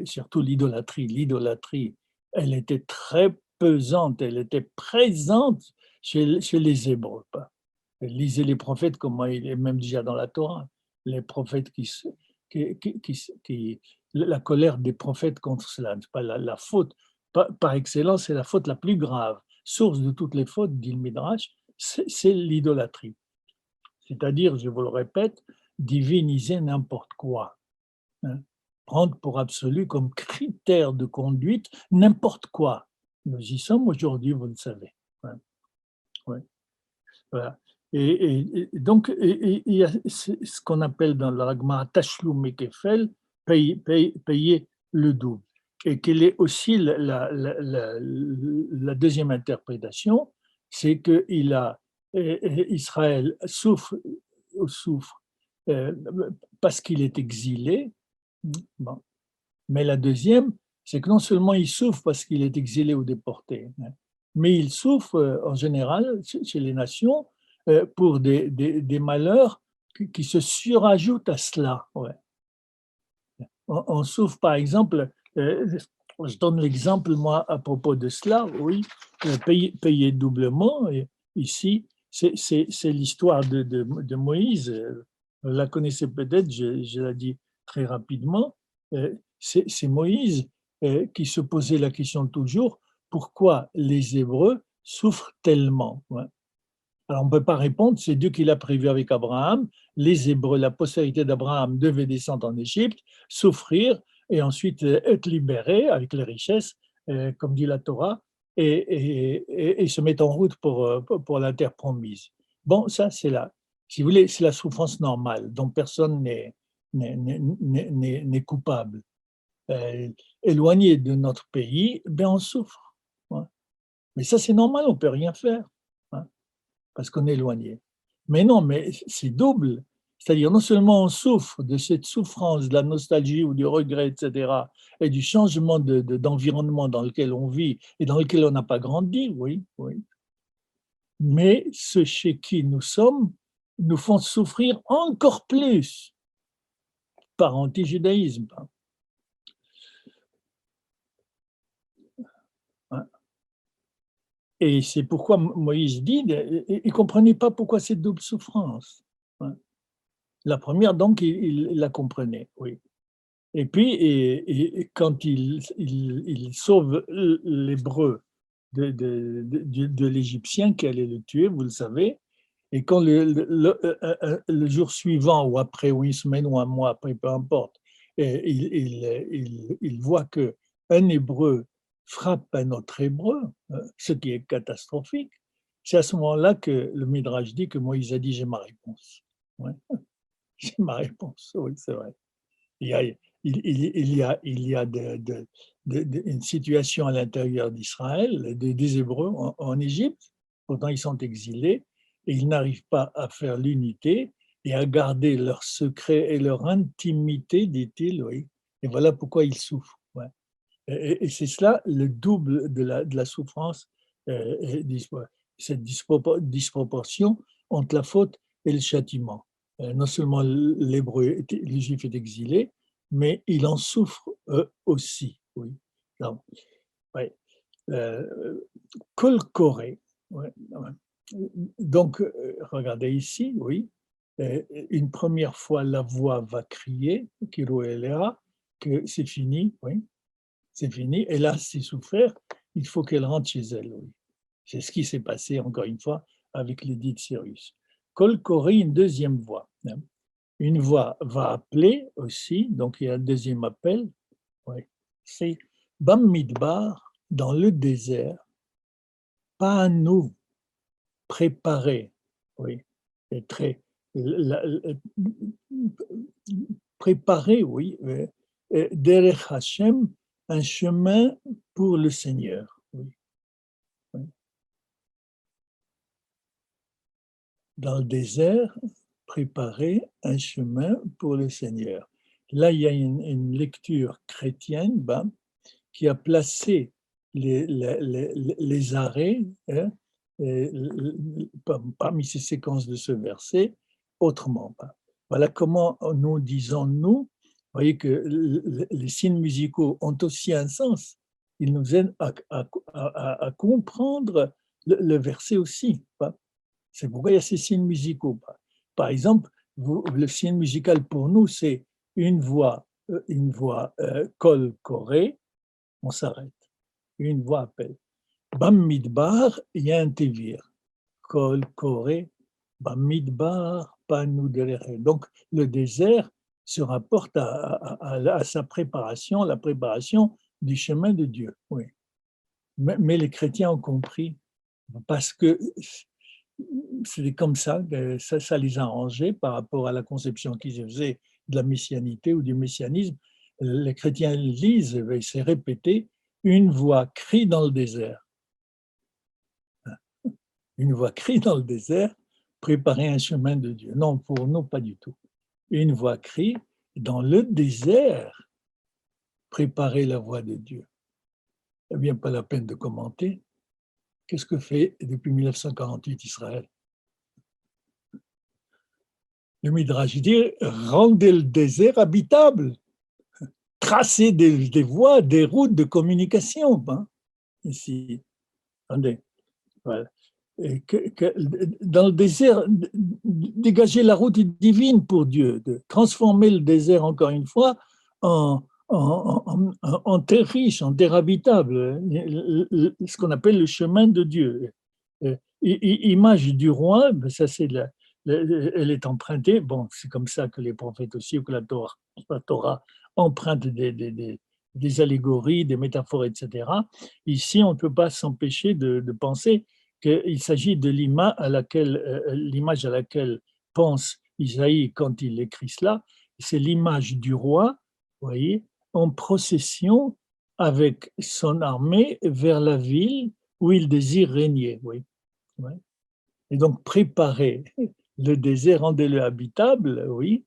surtout l'idolâtrie. L'idolâtrie, elle était très pesante, elle était présente chez les Hébreux. Lisez les prophètes, comme il est même déjà dans la Torah, les prophètes la colère des prophètes contre cela, c'est pas la faute par excellence, c'est la faute la plus grave. Source de toutes les fautes, dit le Midrash, c'est l'idolâtrie. C'est-à-dire, je vous le répète, diviniser n'importe quoi. Hein. Prendre pour absolu comme critère de conduite n'importe quoi. Nous y sommes aujourd'hui, vous le savez. Hein. Ouais. Voilà. Et donc, il y a ce qu'on appelle dans l'Agma Tashloum et Kefel, payer le double. Et quelle est aussi la deuxième interprétation, c'est que Israël souffre parce qu'il est exilé. Bon. Mais la deuxième, c'est que non seulement il souffre parce qu'il est exilé ou déporté, hein, mais il souffre en général chez les nations pour des malheurs qui se surajoutent à cela. Ouais. On souffre, par exemple, je donne l'exemple, moi, à propos de cela, oui, payer doublement. Et ici, c'est l'histoire de Moïse. Vous la connaissez peut-être, je la dis très rapidement. C'est Moïse qui se posait la question toujours, pourquoi les Hébreux souffrent tellement? Ouais. Alors, on ne peut pas répondre, c'est Dieu qui l'a prévu avec Abraham. Les Hébreux, la postérité d'Abraham devait descendre en Égypte, souffrir et ensuite être libérés avec les richesses, comme dit la Torah, et se mettre en route pour la terre promise. Bon, ça, si vous voulez, c'est la souffrance normale dont personne n'est coupable. Éloigné de notre pays, ben on souffre. Hein. Mais ça, c'est normal, on ne peut rien faire. Hein, parce qu'on est éloigné. Mais non, mais c'est double. C'est-à-dire, non seulement on souffre de cette souffrance, de la nostalgie ou du regret, etc., et du changement d'environnement dans lequel on vit et dans lequel on n'a pas grandi, oui, oui. Mais ceux chez qui nous sommes nous font souffrir encore plus par anti-judaïsme. Hein. Et c'est pourquoi Moïse dit, il ne comprenait pas pourquoi cette double souffrance. Hein. La première, donc, il la comprenait, oui. Et puis, quand il sauve l'Hébreu de l'Égyptien qui allait le tuer, vous le savez, et quand le jour suivant, ou après, ou une semaine, ou un mois après, peu importe, il voit qu'un Hébreu frappe un autre Hébreu, ce qui est catastrophique, c'est à ce moment-là que le Midrash dit que Moïse a dit « j'ai ma réponse ouais. ». J'ai ma réponse, oui, c'est vrai. Il y a, une situation à l'intérieur d'Israël, des Hébreux en Égypte, pourtant ils sont exilés, et ils n'arrivent pas à faire l'unité et à garder leur secret et leur intimité, dit-il, oui. Et voilà pourquoi ils souffrent. Ouais. Et c'est cela le double de la souffrance, cette disproportion entre la faute et le châtiment. Non seulement le juif est exilé, mais il en souffre aussi. Oui. Non, ouais. Kol Koré. Ouais, ouais. Donc, regardez ici, oui. Une première fois, la voix va crier, Kiro Elea, que c'est fini, oui, c'est fini. Et là, c'est souffert. il faut qu'elle rentre chez elle, oui. C'est ce qui s'est passé, encore une fois, avec l'édit de Cyrus. Kol Koré, une deuxième voix, hein. Une voix va appeler aussi, donc il y a un deuxième appel, oui. C'est Bam Midbar, dans le désert, pas à nous, préparer, oui, et très, préparer, oui, derech Hashem, un chemin pour le Seigneur, oui, oui. Dans le désert, préparer un chemin pour le Seigneur. Là, il y a une lecture chrétienne, ben, qui a placé les arrêts, hein, parmi ces séquences de ce verset autrement. Voilà comment nous disons, nous, vous voyez que les signes musicaux ont aussi un sens. Ils nous aident à comprendre le verset aussi. C'est pourquoi il y a ces signes musicaux. Par exemple, le signe musical pour nous, c'est une voix col coré, on s'arrête. Une voix appelle. Bam midbar, il y a un tévir. Kol koré, bam midbar, panu derere. Donc, le désert se rapporte à sa préparation, la préparation du chemin de Dieu. Oui. Mais les chrétiens ont compris, parce que c'est comme ça, ça les a arrangés par rapport à la conception qu'ils faisaient de la messianité ou du messianisme. Les chrétiens lisent, et c'est répété, une voix crie dans le désert. Une voix crie dans le désert, préparer un chemin de Dieu. Non, pour nous, pas du tout. Une voix crie dans le désert, préparer la voie de Dieu. Eh bien, pas la peine de commenter. Qu'est-ce que fait depuis 1948 Israël? Le Midrash dit, rendez le désert habitable, tracez des voies, des routes de communication. Hein, ici, attendez, voilà. Et dans le désert, dégager la route divine pour Dieu, de transformer le désert, encore une fois, en terre riche, en terre habitable, ce qu'on appelle le chemin de Dieu. Image du roi, ça c'est elle est empruntée, bon, c'est comme ça que les prophètes aussi, ou que la Torah emprunte des allégories, des métaphores, etc. Ici, on ne peut pas s'empêcher de penser qu'il s'agit de l'image à laquelle pense Isaïe quand il écrit cela, c'est l'image du roi, vous voyez, en procession avec son armée vers la ville où il désire régner. Oui. Ouais. Et donc préparer le désert, rendez-le habitable, oui,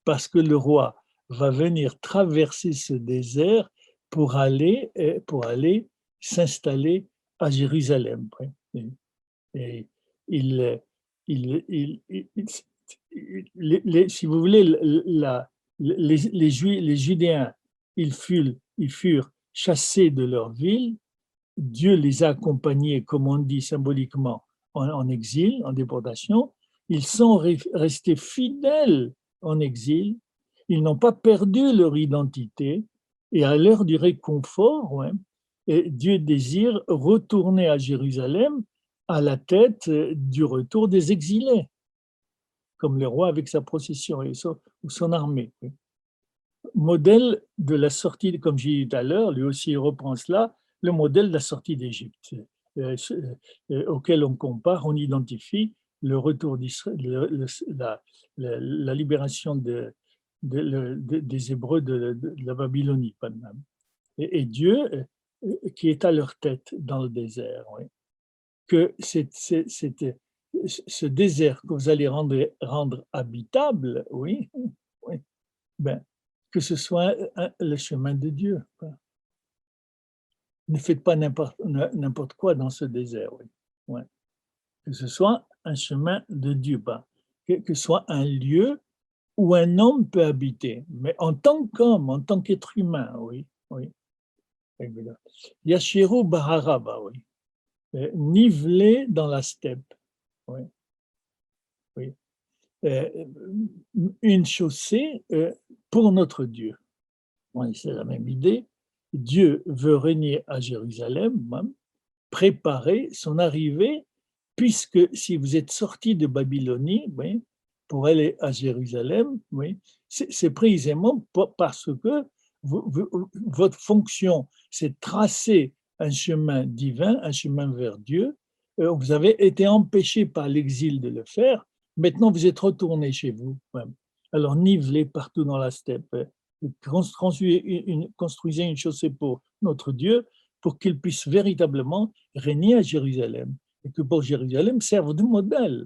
parce que le roi va venir traverser ce désert pour aller s'installer à Jérusalem. Et il, si vous voulez, les Judéens, ils furent chassés de leur ville. Dieu les a accompagnés, comme on dit symboliquement, en exil, en déportation. Ils sont restés fidèles en exil. Ils n'ont pas perdu leur identité. Et à l'heure du réconfort, ouais, et Dieu désire retourner à Jérusalem à la tête du retour des exilés, comme le roi avec sa procession ou son armée. Modèle de la sortie, comme j'ai dit tout à l'heure, lui aussi il reprend cela, le modèle de la sortie d'Égypte, auquel on compare, on identifie le retour d'Israël, la libération des Hébreux de la Babylonie. Et Dieu qui est à leur tête dans le désert. Oui. Que ce désert que vous allez rendre habitable, oui, oui, ben, que ce soit le chemin de Dieu. Ne faites pas n'importe quoi dans ce désert. Oui. Ouais. Que ce soit un chemin de Dieu, pas. Que ce soit un lieu où un homme peut habiter, mais en tant qu'homme, en tant qu'être humain, oui. Oui. Yashiru Baharaba, oui. Nivelé dans la steppe. Oui. Oui. Une chaussée pour notre Dieu. Oui, c'est la même idée. Dieu veut régner à Jérusalem, préparer son arrivée, puisque si vous êtes sortis de Babylonie, oui, pour aller à Jérusalem, oui, c'est précisément parce que votre fonction, c'est de tracer un chemin divin, un chemin vers Dieu. Vous avez été empêché par l'exil de le faire. Maintenant, vous êtes retourné chez vous. Ouais. Alors, nivelez partout dans la steppe. Construisez une chaussée pour notre Dieu, pour qu'il puisse véritablement régner à Jérusalem. Et que pour Jérusalem serve de modèle.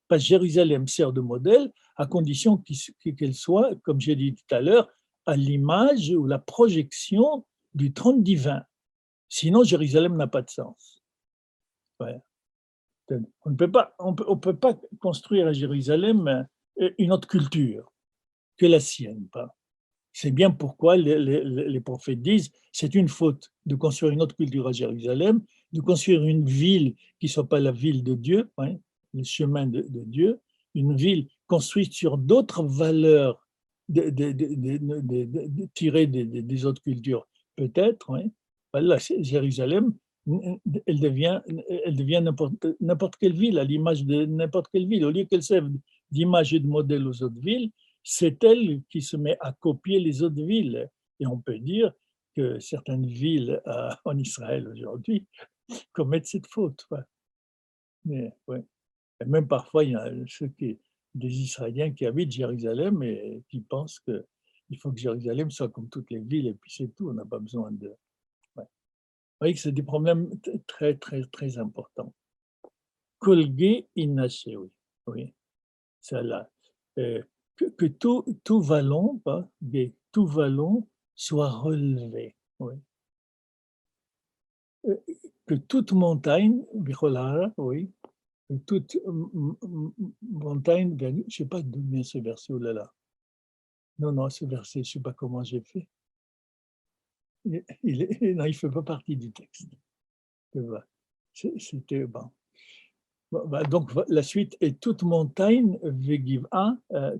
Parce que Jérusalem sert de modèle à condition qu'elle soit, comme j'ai dit tout à l'heure, à l'image ou la projection du trône divin. Sinon, Jérusalem n'a pas de sens. Ouais. On ne peut pas construire à Jérusalem une autre culture que la sienne. Pas. C'est bien pourquoi les prophètes disent c'est une faute de construire une autre culture à Jérusalem, de construire une ville qui ne soit pas la ville de Dieu, hein, le chemin de Dieu, une ville construite sur d'autres valeurs tirées des autres cultures, peut-être. Hein. Voilà, Jérusalem, elle devient n'importe quelle ville, à l'image de n'importe quelle ville. Au lieu qu'elle serve d'image et de modèle aux autres villes, c'est elle qui se met à copier les autres villes. Et on peut dire que certaines villes en Israël aujourd'hui commettent cette faute. Ouais. Mais, ouais. Et même parfois, il y a des Israéliens qui habitent Jérusalem et qui pensent qu'il faut que Jérusalem soit comme toutes les villes et puis c'est tout, on n'a pas besoin de... Ouais. Vous voyez que c'est des problèmes très, très, très importants. Colgué inaché, oui. Oui, c'est là. Que tout vallon, tout vallon soit relevé. Oui. Que toute montagne, oui, que toute montagne, je ne sais pas d'où vient ce verset, oh là là. Non, ce verset, je ne sais pas comment j'ai fait. Non, il ne fait pas partie du texte. C'était bon. Donc la suite est toute montagne,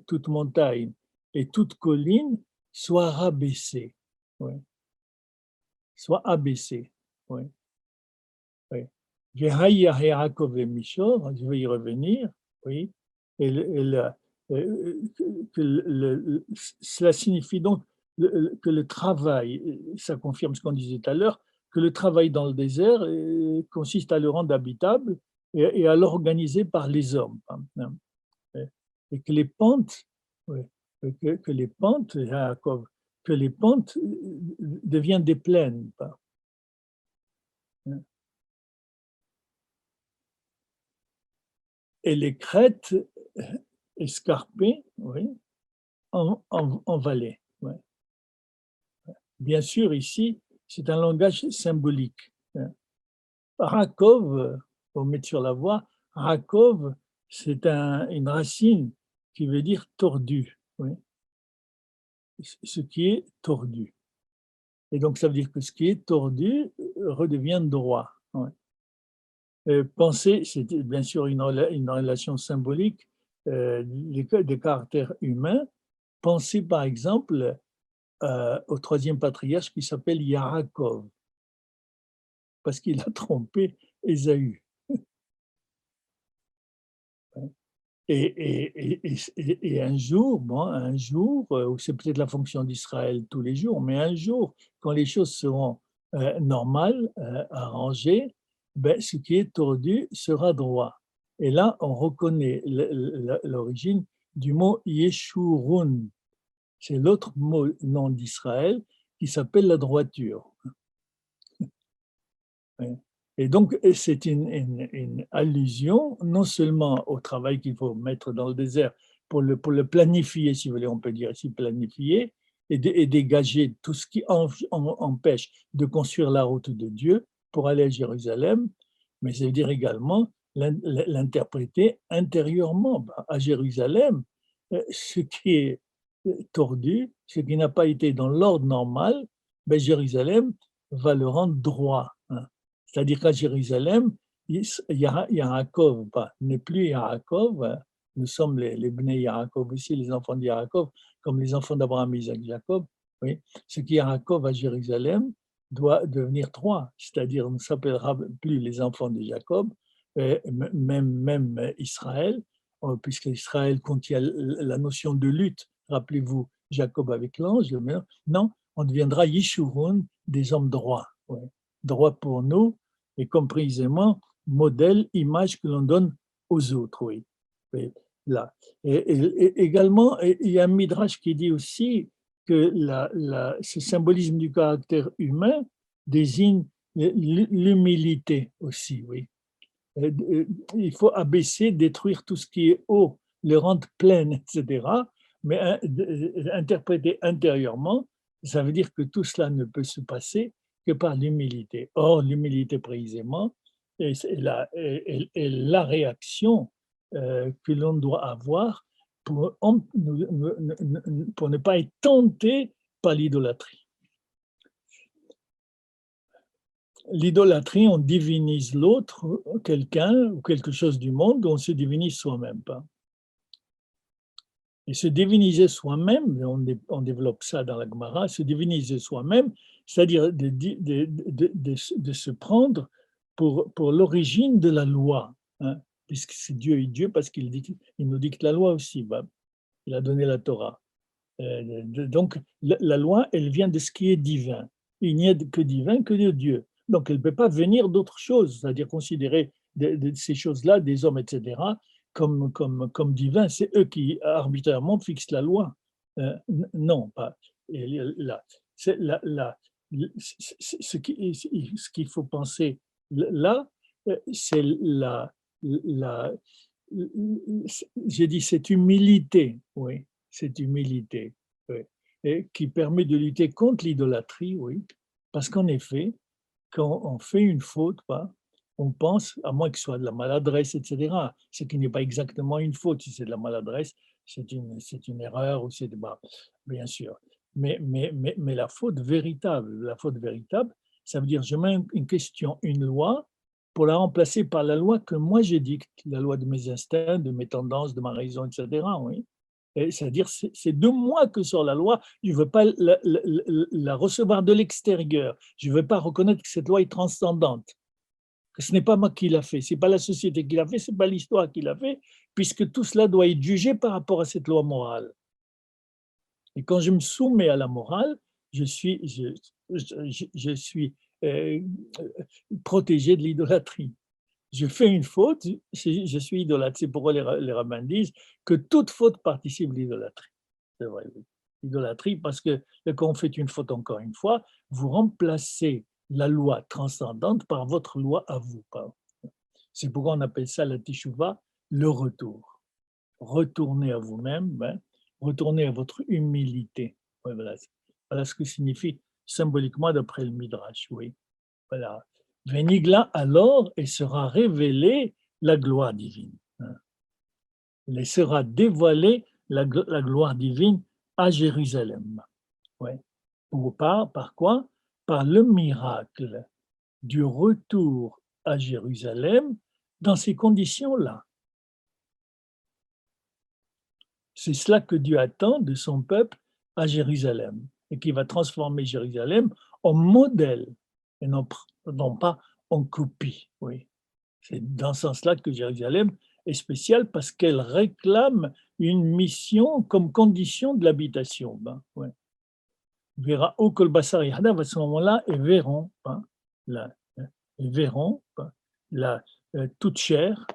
toute montagne et toute colline soit rabaissée, oui. Soit abaissée, oui. Oui. Je vais y revenir, oui. Et, cela signifie donc que le travail, ça confirme ce qu'on disait tout à l'heure, que le travail dans le désert consiste à le rendre habitable et à l'organiser par les hommes. Hein. Et que les pentes, oui, que les pentes, Yaakov, que les pentes deviennent des plaines. Hein. Et les crêtes escarpées, oui, en vallée. Ouais. Bien sûr, ici, c'est un langage symbolique. Hein. Rakov, pour mettre sur la voie, Rakov, c'est une racine qui veut dire tordu, oui. Ce qui est tordu. Et donc, ça veut dire que ce qui est tordu redevient droit. Ouais. Penser, c'est bien sûr une relation symbolique des caractères humains. Pensez par exemple au troisième patriarche qui s'appelle Yaakov, parce qu'il a trompé Ésaü. Et un jour, c'est peut-être la fonction d'Israël tous les jours, mais un jour, quand les choses seront normales, arrangées, ben, ce qui est tordu sera droit. Et là, on reconnaît l'origine du mot Yeshurun. C'est l'autre nom d'Israël qui s'appelle la droiture. Et donc, c'est une allusion non seulement au travail qu'il faut mettre dans le désert pour le planifier, si vous voulez, on peut dire ici planifier, et dégager tout ce qui empêche de construire la route de Dieu pour aller à Jérusalem, mais ça veut dire également l'interpréter intérieurement. À Jérusalem, ce qui est tordu, ce qui n'a pas été dans l'ordre normal, ben Jérusalem va le rendre droit. Hein. C'est-à-dire qu'à Jérusalem, Yaakov n'est plus Yaakov, nous sommes les Bnei Yaakov aussi, les enfants de Yaakov, comme les enfants d'Abraham, Isaac, Jacob, Oui, ce qui est Yaakov à Jérusalem doit devenir 3, c'est-à-dire on ne s'appellera plus les enfants de Jacob, même Israël, puisque Israël contient la notion de lutte. Rappelez-vous, Jacob avec l'ange, non, on deviendra Yishurun, des hommes droits. Oui. Droit pour nous, et comme précisément, modèle, image que l'on donne aux autres. Oui. Oui, là. Et également, il y a un midrash qui dit aussi que ce symbolisme du caractère humain désigne l'humilité aussi, oui. Il faut abaisser, détruire tout ce qui est haut, le rendre plein, etc. Mais interpréter intérieurement, ça veut dire que tout cela ne peut se passer que par l'humilité. Or, l'humilité précisément est la réaction que l'on doit avoir pour ne pas être tenté par l'idolâtrie. L'idolâtrie, on divinise l'autre, quelqu'un ou quelque chose du monde, on se divinise soi-même. Et se diviniser soi-même, on développe ça dans la Gemara, se diviniser soi-même, c'est-à-dire de se prendre pour l'origine de la loi, hein, puisque c'est Dieu et Dieu, parce qu'il nous dicte la loi aussi, il a donné la Torah. Donc, la loi, elle vient de ce qui est divin. Il n'y a que divin que de Dieu. Donc, elle ne peut pas venir d'autre chose, c'est-à-dire considérer ces choses-là, des hommes, etc., comme divins. C'est eux qui arbitrairement fixent la loi. Non, pas. Là, ce qu'il faut penser là, c'est j'ai dit cette humilité, oui, cette humilité, oui, et qui permet de lutter contre l'idolâtrie, oui, parce qu'en effet, quand on fait une faute, on pense, à moins que ce soit de la maladresse, etc., ce qui n'est pas exactement une faute, si c'est de la maladresse, c'est une erreur, ou c'est bien sûr. Mais la faute véritable, ça veut dire je mets une question, une loi, pour la remplacer par la loi que moi je dicte, la loi de mes instincts, de mes tendances, de ma raison, etc. Oui. C'est-à-dire, c'est de moi que sort la loi, je ne veux pas la recevoir de l'extérieur, je ne veux pas reconnaître que cette loi est transcendante, que ce n'est pas moi qui l'a fait, ce n'est pas la société qui l'a fait, ce n'est pas l'histoire qui l'a fait, puisque tout cela doit être jugé par rapport à cette loi morale. Et quand je me soumets à la morale, je suis euh, protégé de l'idolâtrie. Je fais une faute, je suis idolâtre. C'est pourquoi les rabbins disent que toute faute participe de l'idolâtrie. C'est vrai, oui. L'idolâtrie, parce que quand on fait une faute, encore une fois, vous remplacez la loi transcendante par votre loi à vous. C'est pourquoi on appelle ça la teshuva, le retour. Retournez à vous-même, retournez à votre humilité. Voilà ce que signifie symboliquement d'après le Midrash, oui. Voilà. Vénigla alors et sera révélée la gloire divine. Et sera dévoilée la gloire divine à Jérusalem. Ouais. Par quoi? Par le miracle du retour à Jérusalem dans ces conditions-là. C'est cela que Dieu attend de son peuple à Jérusalem et qui va transformer Jérusalem en modèle et non pas en copie. Oui. C'est dans ce sens-là que Jérusalem est spéciale parce qu'elle réclame une mission comme condition de l'habitation. Ouais. Verra au Kolbassar Yahdav à ce moment-là et verront, la, toute chair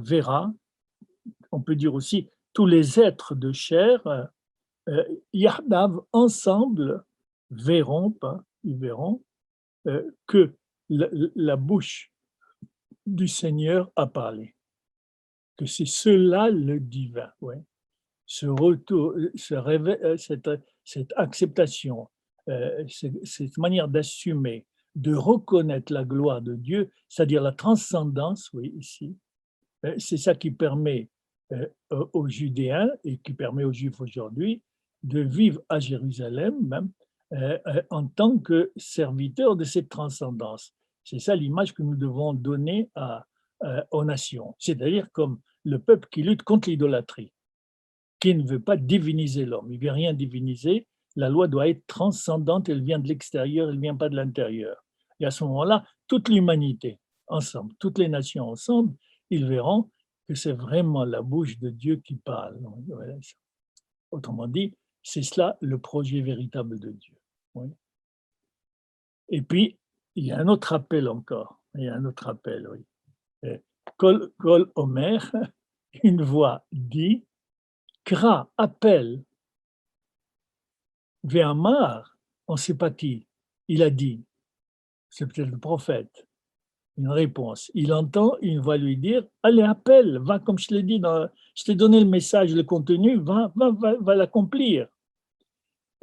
verra, on peut dire aussi tous les êtres de chair, Yahdav ensemble verront, ils verront que la bouche du Seigneur a parlé, que c'est cela le divin. Ouais. Ce retour, cette acceptation, cette manière d'assumer, de reconnaître la gloire de Dieu, c'est-à-dire la transcendance, oui, ici, c'est ça qui permet aux Judéens et qui permet aux Juifs aujourd'hui de vivre à Jérusalem même en tant que serviteurs de cette transcendance. C'est ça l'image que nous devons donner aux nations, c'est-à-dire comme le peuple qui lutte contre l'idolâtrie, qui ne veut pas diviniser l'homme. Il ne veut rien diviniser, La loi doit être transcendante, elle vient de l'extérieur, elle ne vient pas de l'intérieur. Et à ce moment-là, toute l'humanité ensemble, toutes les nations ensemble, ils verront que c'est vraiment la bouche de Dieu qui parle. Voilà. Autrement dit, c'est cela le projet véritable de Dieu. Oui. Et puis, il y a un autre appel encore. Il y a un autre appel, oui. Kol Omer, une voix dit, Kra, appelle, Ve'amar, on ne sait pas qui. Il a dit, c'est peut-être le prophète, une réponse. Il entend une voix lui dire, allez, appelle, va, comme je l'ai dit, je t'ai donné le message, le contenu, va l'accomplir.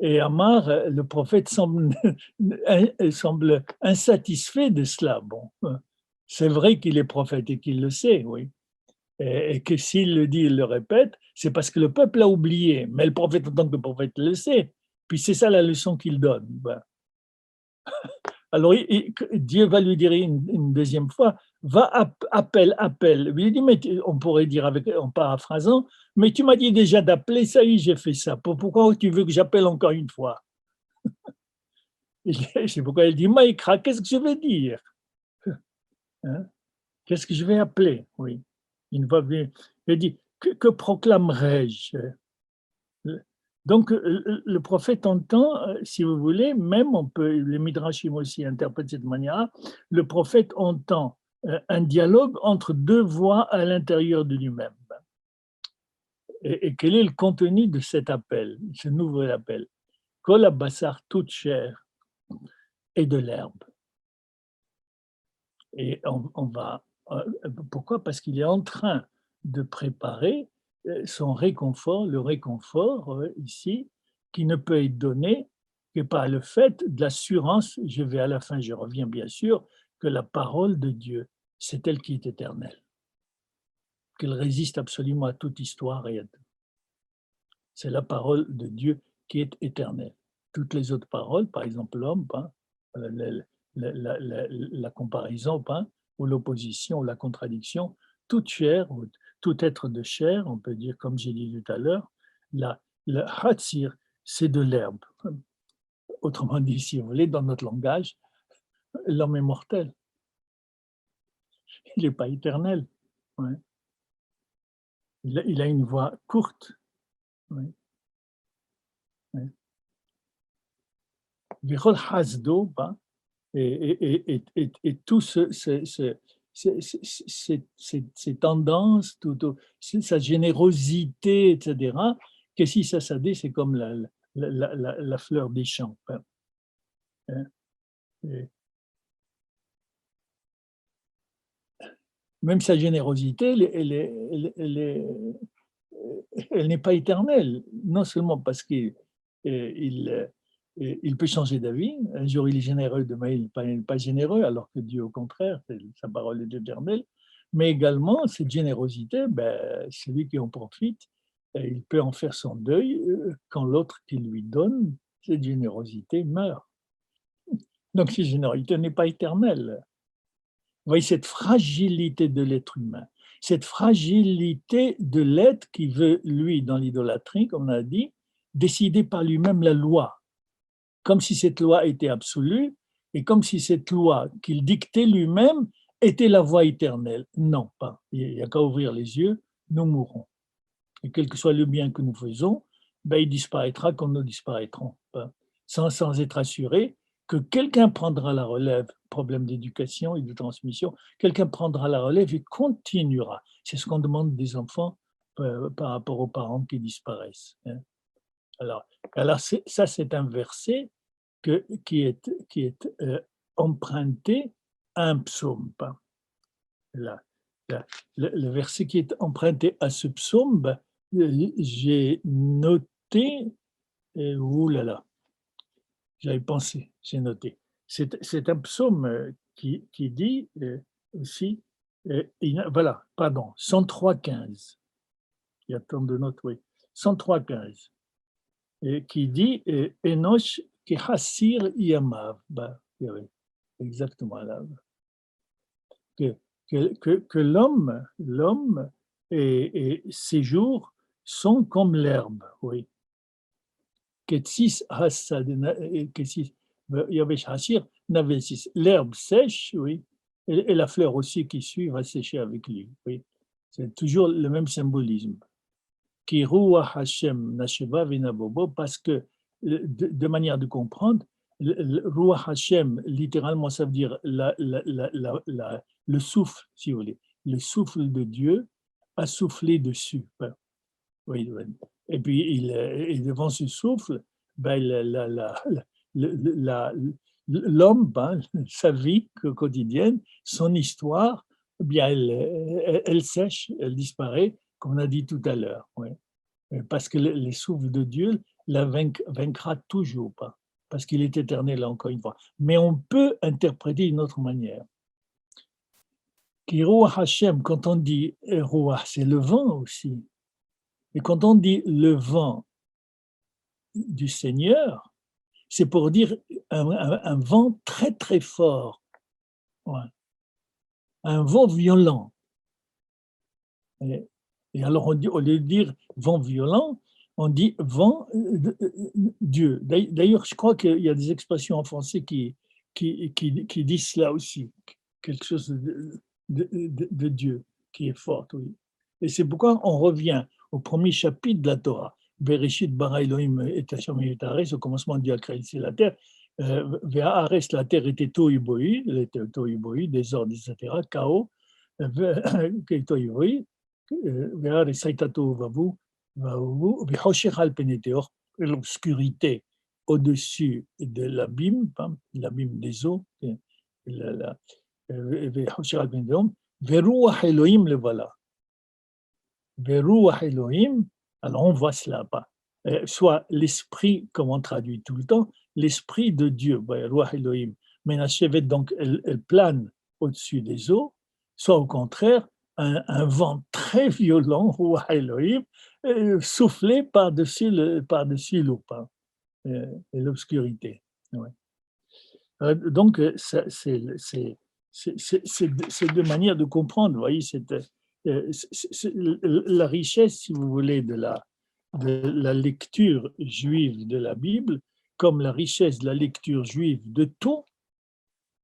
Et Amar, le prophète semble insatisfait de cela. Bon, c'est vrai qu'il est prophète et qu'il le sait, oui. Et que s'il le dit, il le répète, c'est parce que le peuple a oublié. Mais le prophète, en tant que prophète, le sait. Puis c'est ça la leçon qu'il donne. Ben. Alors Dieu va lui dire une deuxième fois, va, appelle. Il lui dit, mais on pourrait dire en paraphrasant, mais tu m'as dit déjà d'appeler, ça y est, j'ai fait ça. Pourquoi tu veux que j'appelle encore une fois? C'est pourquoi il dit, Maïkra, qu'est-ce que je vais dire? Hein? Qu'est-ce que je vais appeler? Oui. Une fois venu, il dit, que proclamerai-je? Donc, le prophète entend, si vous voulez, même on peut, les Midrashim aussi interprètent de cette manière, le prophète entend un dialogue entre deux voix à l'intérieur de lui-même. Et quel est le contenu de cet appel, ce nouvel appel? Kol habassar, toute chair, et de l'herbe. Et on va. Pourquoi? Parce qu'il est en train de préparer son réconfort, le réconfort ici, qui ne peut être donné que par le fait de l'assurance, je vais à la fin, je reviens bien sûr, que la parole de Dieu, c'est elle qui est éternelle, qu'elle résiste absolument à toute histoire et à tout. C'est la parole de Dieu qui est éternelle. Toutes les autres paroles, par exemple l'homme, hein, la comparaison hein, ou l'opposition ou la contradiction, toute chair, ou tout être de chair, on peut dire comme j'ai dit tout à l'heure, le hatzir, c'est de l'herbe. Autrement dit, si vous voulez, dans notre langage, l'homme est mortel, il n'est pas éternel. Ouais. Il a une voix courte. Ouais. Ouais. Et tout ces tendances, sa générosité, etc., que si ça dit, c'est comme la fleur des champs. Hein. Et même sa générosité, elle n'est pas éternelle, non seulement parce qu'il il peut changer d'avis. Un jour, il est généreux, demain, il n'est pas généreux, alors que Dieu, au contraire, sa parole est éternelle. Mais également, cette générosité, ben, celui qui en profite, il peut en faire son deuil quand l'autre qui lui donne cette générosité meurt. Donc, cette générosité n'est pas éternelle. Vous voyez cette fragilité de l'être humain, cette fragilité de l'être qui veut, lui, dans l'idolâtrie, comme on a dit, décider par lui-même la loi, comme si cette loi était absolue et comme si cette loi qu'il dictait lui-même était la voie éternelle. Non, pas. Il n'y a qu'à ouvrir les yeux, nous mourrons. Et quel que soit le bien que nous faisons, ben, il disparaîtra comme nous disparaîtrons, sans être assuré que quelqu'un prendra la relève, problème d'éducation et de transmission, quelqu'un prendra la relève et continuera. C'est ce qu'on demande des enfants par rapport aux parents qui disparaissent. Hein. Alors ça, c'est un verset qui est emprunté à un psaume. Là, le verset qui est emprunté à ce psaume, ben, j'ai noté, oulala, j'avais pensé, j'ai noté. C'est un psaume qui dit aussi, voilà, pardon, 103,15. Il y a tant de notes, oui. 103,15. Qui dit Enoch qui hassir yamav. Bah, oui, exactement là. Que, que l'homme et ses jours sont comme l'herbe, oui. Ketsis Hassad, Ketsis Yavesh Hassir, Navelsis. L'herbe sèche, oui, et la fleur aussi qui suit va sécher avec lui. Oui. C'est toujours le même symbolisme. Ki Ruach Hashem Nasheva Venabobo, parce que, de manière de comprendre, Ruach Hashem, littéralement, ça veut dire le souffle, si vous voulez. Le souffle de Dieu a soufflé dessus. Oui, oui. Et puis, et devant ce souffle, ben, l'homme, ben, sa vie quotidienne, son histoire, bien, elle sèche, elle disparaît, comme on a dit tout à l'heure. Oui. Parce que le souffle de Dieu la vaincra toujours pas, parce qu'il est éternel, encore une fois. Mais on peut interpréter d'une autre manière. Ki Ruach Hashem, quand on dit Ruach, c'est le vent aussi. Et quand on dit le vent du Seigneur, c'est pour dire un vent très très fort, ouais. Un vent violent. Et alors on dit, au lieu de dire vent violent, on dit vent Dieu. D'ailleurs, je crois qu'il y a des expressions en français qui disent cela aussi, quelque chose de Dieu qui est fort, oui. Et c'est pourquoi on revient au premier chapitre de la Torah. Bereshit bara Elohim et Hashem et Haaretz, au commencement Dieu a créé la terre. Haaretz, la terre était tohu bohu, elle était tohu bohu, désordre, etc., chaos. Tohu bohu, והארץ הייתה תוהו ובוהו, וחושך על פני תהום, l'obscurité au-dessus de l'abîme des eaux, וחושך על פני תהום, ורוח אלוהים לבלה. ורוח אלוהים, alors on voit cela, soit l'esprit, comme on traduit tout le temps, l'esprit de Dieu, roi Elohim, Menashevet, donc elle plane au-dessus des eaux, soit au contraire, un vent très violent, roi Elohim, soufflé par-dessus l'eau et l'obscurité. Ouais. Donc, c'est deux manières de comprendre, vous voyez, la richesse, si vous voulez, de la lecture juive de la Bible, comme la richesse de la lecture juive de tout,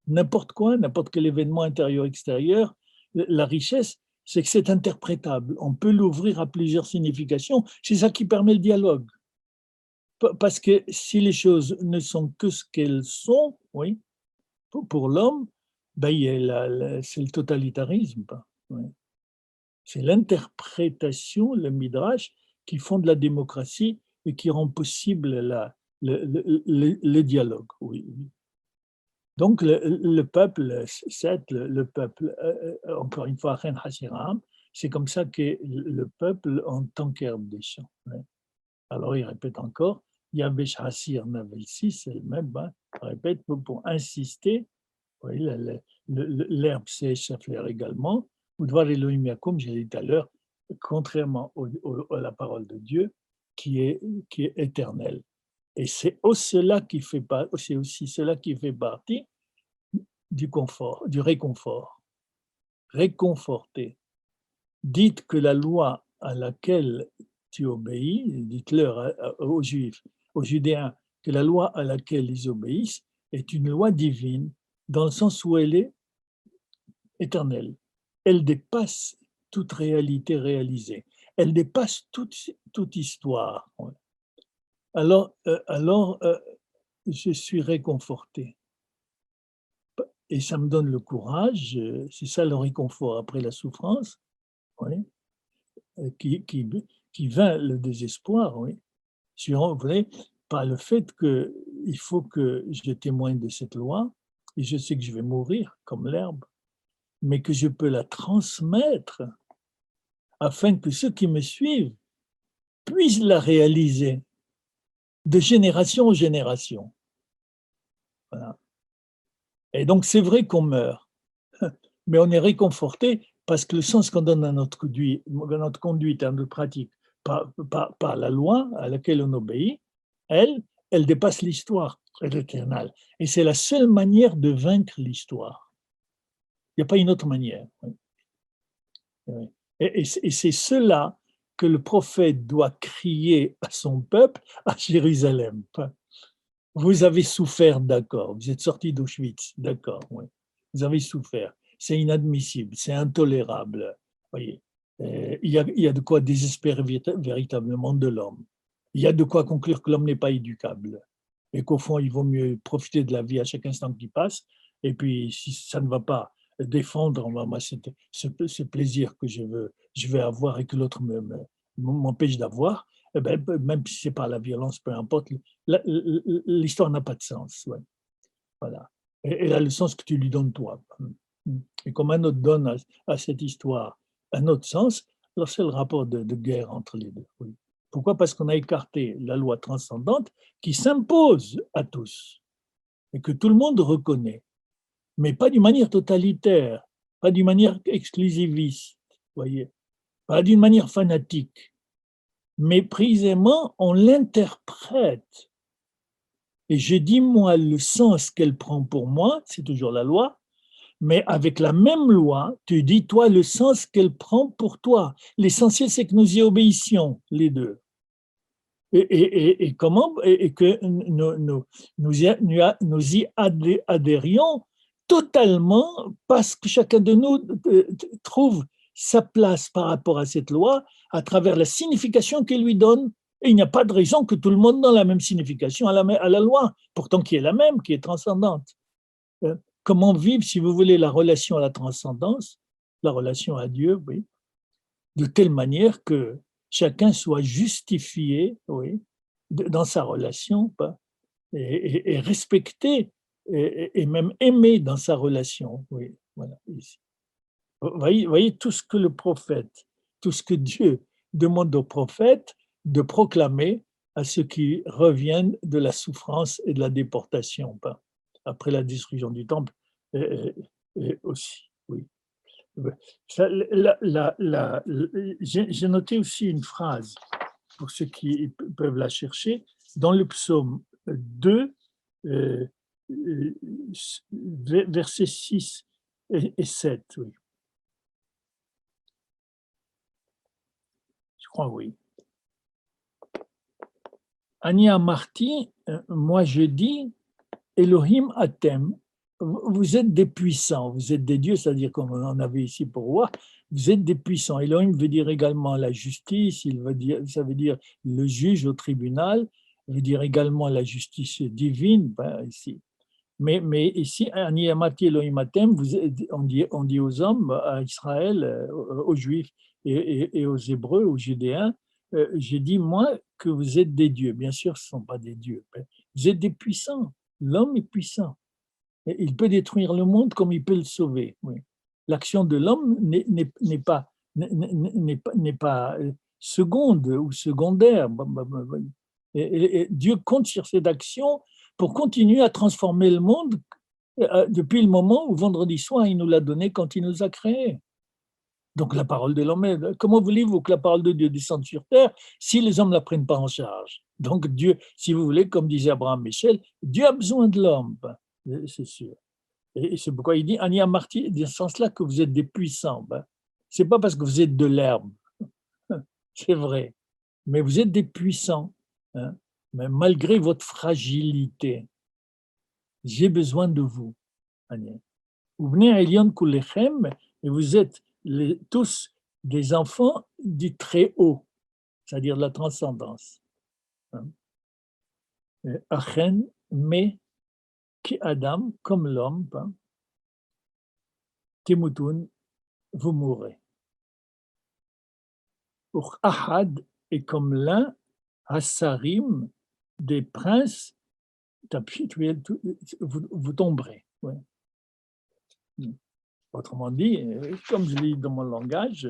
n'importe quoi, n'importe quel événement intérieur-extérieur, la richesse, c'est que c'est interprétable. On peut l'ouvrir à plusieurs significations. C'est ça qui permet le dialogue. Parce que si les choses ne sont que ce qu'elles sont, oui, pour l'homme, ben, c'est le totalitarisme. Oui. C'est l'interprétation, le midrash, qui fonde la démocratie et qui rend possible le dialogue. Oui. Donc, le peuple, le peuple, encore une fois, c'est comme ça que le peuple en tant qu'herbe des champs. Ouais. Alors, il répète encore, Yavesh Hassir Navelsis, elle-même, répète pour insister, oui, l'herbe sèche, ça flaire également. Ou voir Elohim Yakum, j'ai dit tout à l'heure, contrairement à la parole de Dieu, qui est éternelle. Et c'est aussi cela qui fait partie du confort, du réconfort. Réconforter. Dites que la loi à laquelle tu obéis, dites-leur aux Juifs, aux Judéens, que la loi à laquelle ils obéissent est une loi divine, dans le sens où elle est éternelle. Elle dépasse toute réalité réalisée. Elle dépasse toute histoire. Alors, je suis réconforté. Et ça me donne le courage, c'est ça le réconfort après la souffrance, oui, qui vint le désespoir, oui, vous voyez, par le fait qu'il faut que je témoigne de cette loi, et je sais que je vais mourir comme l'herbe, mais que je peux la transmettre afin que ceux qui me suivent puissent la réaliser de génération en génération. Voilà. Et donc, c'est vrai qu'on meurt, mais on est réconforté parce que le sens qu'on donne à notre conduite, à notre pratique, par la loi à laquelle on obéit, elle dépasse l'histoire, elle est éternelle. Et c'est la seule manière de vaincre l'histoire. Il n'y a pas une autre manière. Et c'est cela que le prophète doit crier à son peuple à Jérusalem. Vous avez souffert, d'accord. Vous êtes sortis d'Auschwitz, d'accord. Ouais. Vous avez souffert. C'est inadmissible, c'est intolérable. Voyez, il y a de quoi désespérer véritablement de l'homme. Il y a de quoi conclure que l'homme n'est pas éducable et qu'au fond, il vaut mieux profiter de la vie à chaque instant qui passe. Et puis, si ça ne va pas, défendre moi, ce plaisir que je vais avoir et que l'autre m'empêche d'avoir, eh ben, même si c'est par la violence, peu importe, l'histoire n'a pas de sens. Ouais. Voilà. Et elle a le sens que tu lui donnes toi. Et comme un autre donne à cette histoire un autre sens, alors c'est le rapport de guerre entre les deux. Oui. Pourquoi? Parce qu'on a écarté la loi transcendante qui s'impose à tous et que tout le monde reconnaît, mais pas d'une manière totalitaire, pas d'une manière exclusiviste, voyez, pas d'une manière fanatique, mais précisément on l'interprète. Et je dis, moi, le sens qu'elle prend pour moi, c'est toujours la loi, mais avec la même loi, tu dis, toi, le sens qu'elle prend pour toi. L'essentiel, c'est que nous y obéissions, les deux. Et comment et que nous y adhérions totalement parce que chacun de nous trouve sa place par rapport à cette loi à travers la signification qu'elle lui donne. Et il n'y a pas de raison que tout le monde donne la même signification à la loi, pourtant qui est la même, qui est transcendante. Comment vivre, si vous voulez, la relation à la transcendance, la relation à Dieu, oui, de telle manière que chacun soit justifié, oui, dans sa relation, et respecté, et même aimé dans sa relation. Oui, voilà. Voyez tout ce que le prophète, tout ce que Dieu demande au prophète de proclamer à ceux qui reviennent de la souffrance et de la déportation, après la destruction du temple, et aussi, oui. Ça, j'ai noté aussi une phrase, pour ceux qui peuvent la chercher, dans le psaume 2, euh, versets 6 et 7, oui. Je crois, oui. Ani Amarti, moi je dis, Elohim Atem, vous êtes des puissants, vous êtes des dieux, c'est-à-dire comme on en avait ici pour voir, vous êtes des puissants. Elohim veut dire également la justice, ça veut dire le juge au tribunal, veut dire également la justice divine, ici. Mais ici, Ani Amati Elohim Atem, on dit aux hommes, à Israël, aux Juifs et aux Hébreux, aux Judéens, j'ai dit, moi, que vous êtes des dieux. Bien sûr, ce ne sont pas des dieux. Vous êtes des puissants. L'homme est puissant. Il peut détruire le monde comme il peut le sauver. Oui. L'action de l'homme n'est pas seconde ou secondaire. Et Dieu compte sur cette action pour continuer à transformer le monde depuis le moment où vendredi soir, il nous l'a donné quand il nous a créés. Donc la parole de l'homme, comment voulez-vous que la parole de Dieu descende sur terre si les hommes ne la prennent pas en charge? Donc Dieu, si vous voulez, comme disait Abraham Michel, Dieu a besoin de l'homme, c'est sûr. Et c'est pourquoi il dit, Ania Marty, dans ce sens-là, que vous êtes des puissants. Ce n'est pas parce que vous êtes de l'herbe, c'est vrai, mais vous êtes des puissants, hein, mais malgré votre fragilité. J'ai besoin de vous, Ania. Vous venez à Elion Kulechem et vous êtes tous des enfants du très haut, c'est-à-dire de la transcendance. Achen, mais qui Adam, comme l'homme, Timutun, vous mourrez. Pour Ahad est comme l'un, Hassarim, des princes, vous tomberez. Ouais. Autrement dit, comme je l'ai dit dans mon langage,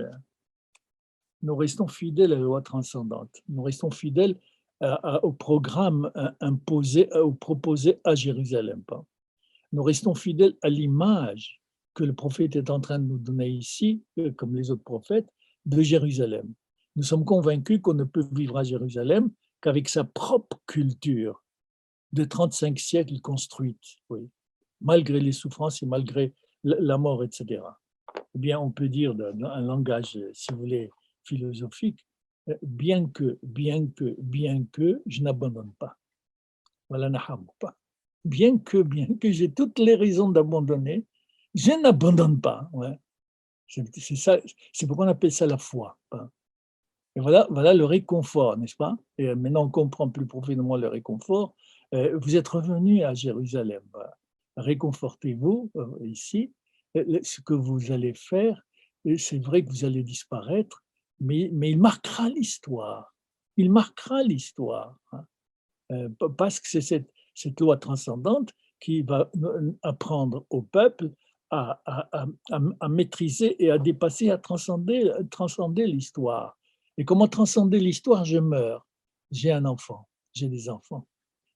nous restons fidèles à la loi transcendante. Nous restons fidèles au programme imposé, proposé à Jérusalem. Nous restons fidèles à l'image que le prophète est en train de nous donner ici, comme les autres prophètes, de Jérusalem. Nous sommes convaincus qu'on ne peut vivre à Jérusalem qu'avec sa propre culture de 35 siècles construite, oui, malgré les souffrances et malgré la mort, etc. Eh bien, on peut dire dans un langage, si vous voulez, philosophique, bien que, je n'abandonne pas. Voilà, naham pas. Bien que j'ai toutes les raisons d'abandonner, je n'abandonne pas. Ouais. C'est ça, c'est pourquoi on appelle ça la foi. Hein. Et voilà le réconfort, n'est-ce pas? Et maintenant, on comprend plus profondément le réconfort. Vous êtes revenu à Jérusalem. Voilà. Réconfortez-vous ici. Ce que vous allez faire, c'est vrai que vous allez disparaître, mais il marquera l'histoire. Il marquera l'histoire. Hein. Parce que c'est cette loi transcendante qui va apprendre au peuple à maîtriser et à dépasser, à transcender l'histoire. Et comment transcender l'histoire? Je meurs. J'ai un enfant, j'ai des enfants.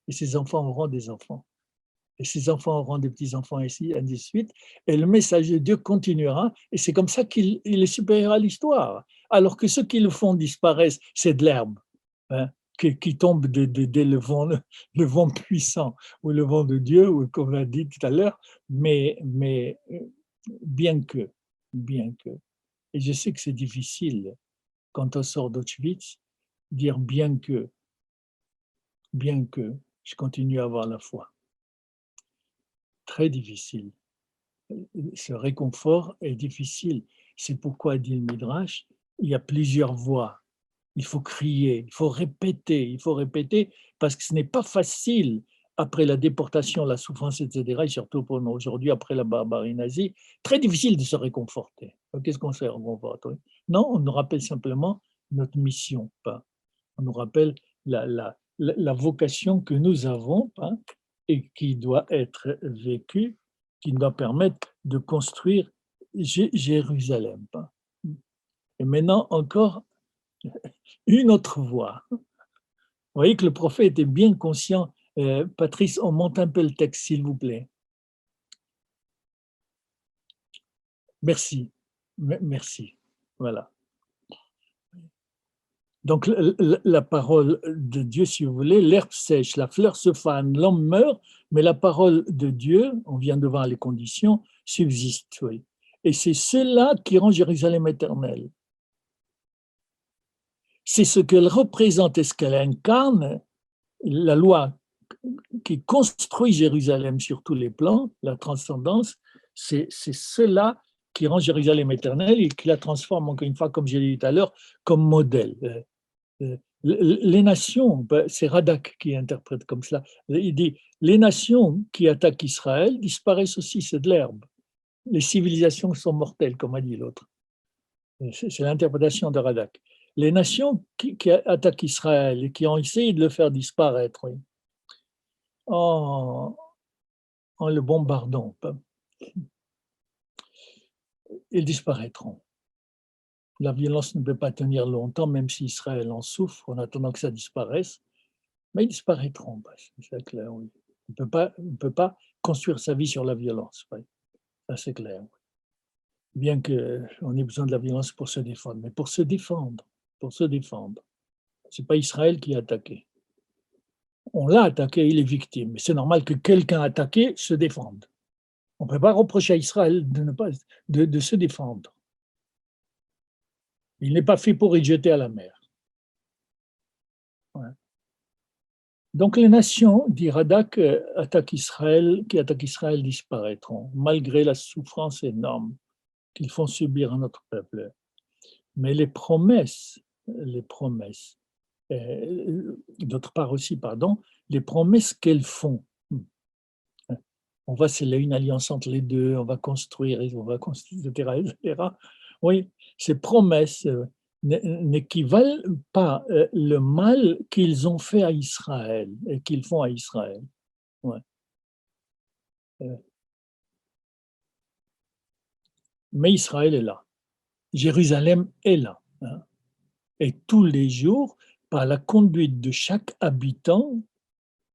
Et ces enfants auront des enfants. Et ces enfants auront des petits-enfants ici, ainsi de suite. Et le message de Dieu continuera. Et c'est comme ça qu'il est supérieur à l'histoire. Alors que ceux qui le font disparaissent, c'est de l'herbe. Hein, qui tombe dès le vent puissant ou le vent de Dieu, ou comme on l'a dit tout à l'heure, mais bien que, bien que. Et je sais que c'est difficile quand on sort d'Auschwitz, dire bien que, je continue à avoir la foi. Très difficile. Ce réconfort est difficile. C'est pourquoi, dit le Midrash, il y a plusieurs voies. Il faut crier, il faut répéter, parce que ce n'est pas facile après la déportation, la souffrance, etc., et surtout pour nous aujourd'hui, après la barbarie nazie, très difficile de se réconforter. Qu'est-ce qu'on se réconforte? Non, on nous rappelle simplement notre mission. On nous rappelle la vocation que nous avons et qui doit être vécue, qui doit permettre de construire Jérusalem. Et maintenant, encore une autre voie. Vous voyez que le prophète était bien conscient. Patrice, on monte un peu le texte, s'il vous plaît. Merci. Merci. Voilà. Donc, la parole de Dieu, si vous voulez, l'herbe sèche, la fleur se fane, l'homme meurt, mais la parole de Dieu, on vient de voir les conditions, subsiste. Oui. Et c'est cela qui rend Jérusalem éternelle. C'est ce qu'elle représente et ce qu'elle incarne, la loi qui construit Jérusalem sur tous les plans, la transcendance, c'est cela qui rend Jérusalem éternelle et qui la transforme, encore une fois, comme j'ai dit tout à l'heure, comme modèle. Les nations, c'est Radak qui interprète comme cela, il dit, les nations qui attaquent Israël disparaissent aussi, c'est de l'herbe. Les civilisations sont mortelles, comme a dit l'autre. C'est l'interprétation de Radak. Les nations qui attaquent Israël et qui ont essayé de le faire disparaître, oui, en le bombardant, ils disparaîtront. La violence ne peut pas tenir longtemps, même si Israël en souffre, en attendant que ça disparaisse, mais ils disparaîtront, c'est clair, oui. On ne peut pas construire sa vie sur la violence, oui. Ça c'est clair. Bien qu'on ait besoin de la violence pour se défendre, mais pour se défendre, ce n'est pas Israël qui a attaqué. On l'a attaqué, il est victime, mais c'est normal que quelqu'un attaqué se défende. On ne peut pas reprocher à Israël de se défendre. Il n'est pas fait pour y jeter à la mer. Ouais. Donc les nations, dit Radak, qui attaquent Israël disparaîtront, malgré la souffrance énorme qu'ils font subir à notre peuple. Mais les promesses, d'autre part aussi, les promesses qu'elles font. On va sceller une alliance entre les deux, on va construire, etc., etc. Oui, ces promesses n'équivalent pas le mal qu'ils ont fait à Israël et qu'ils font à Israël. Ouais. Mais Israël est là. Jérusalem est là. Hein. Et tous les jours, par la conduite de chaque habitant,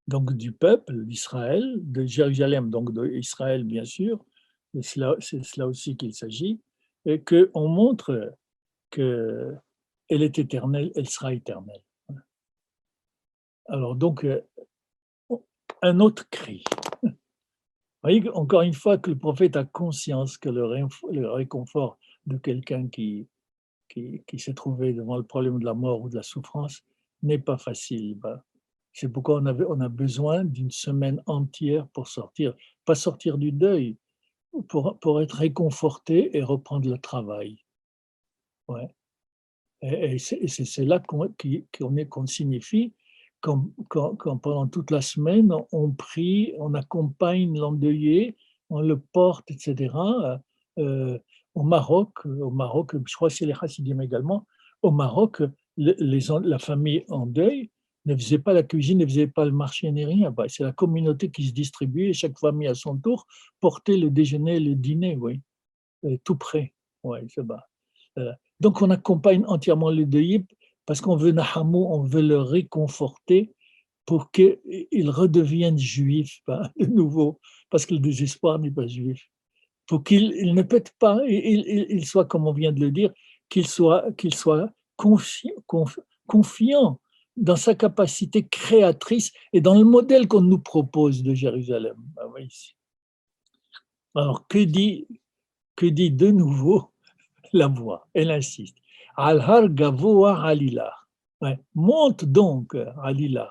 donc du peuple d'Israël, de Jérusalem, donc d'Israël bien sûr, c'est cela aussi qu'il s'agit, et qu'on montre qu'elle est éternelle, elle sera éternelle. Alors donc, un autre cri. Vous voyez encore une fois que le prophète a conscience que le réconfort de quelqu'un qui qui s'est trouvé devant le problème de la mort ou de la souffrance n'est pas facile. C'est pourquoi on a besoin d'une semaine entière pour sortir, pas sortir du deuil, pour être réconforté et reprendre le travail. Ouais. Et c'est là qu'on signifie quand pendant toute la semaine, on prie, on accompagne l'endeuillé, on le porte, et cetera. Heu, au Maroc, je crois que c'est les chassidim également, au Maroc, la famille en deuil ne faisait pas la cuisine, ne faisait pas le marché ni rien. C'est la communauté qui se distribuait, chaque famille à son tour portait le déjeuner et le dîner, oui, tout près. Ouais, c'est bas. Donc on accompagne entièrement le deuil parce qu'on veut nahamou, on veut le réconforter pour qu'il redevienne juif, de nouveau, parce que le désespoir n'est pas juif. Pour qu'il ne pète pas, il soit, comme on vient de le dire, qu'il soit confiant dans sa capacité créatrice et dans le modèle qu'on nous propose de Jérusalem. Oui, ici. Alors que dit de nouveau la voix? Elle insiste. Al-har gavoa alilah. Ouais. Monte donc, alilah.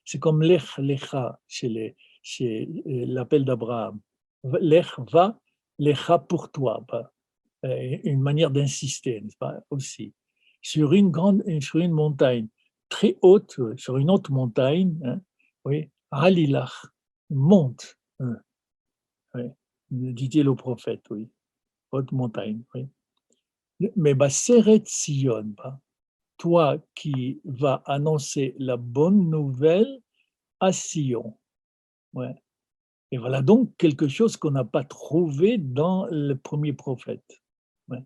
C'est comme lech lecha chez l'appel d'Abraham. Lech va, lecha pour toi. Une manière d'insister, n'est-ce pas, aussi. Sur une montagne très haute, sur une haute montagne, hein, oui, alilah, monte, hein, oui, dit-il au prophète, oui, haute montagne, oui. Mais Seret Sion, toi qui vas annoncer la bonne nouvelle à Sion. Ouais. Et voilà donc quelque chose qu'on n'a pas trouvé dans le premier prophète. Ouais.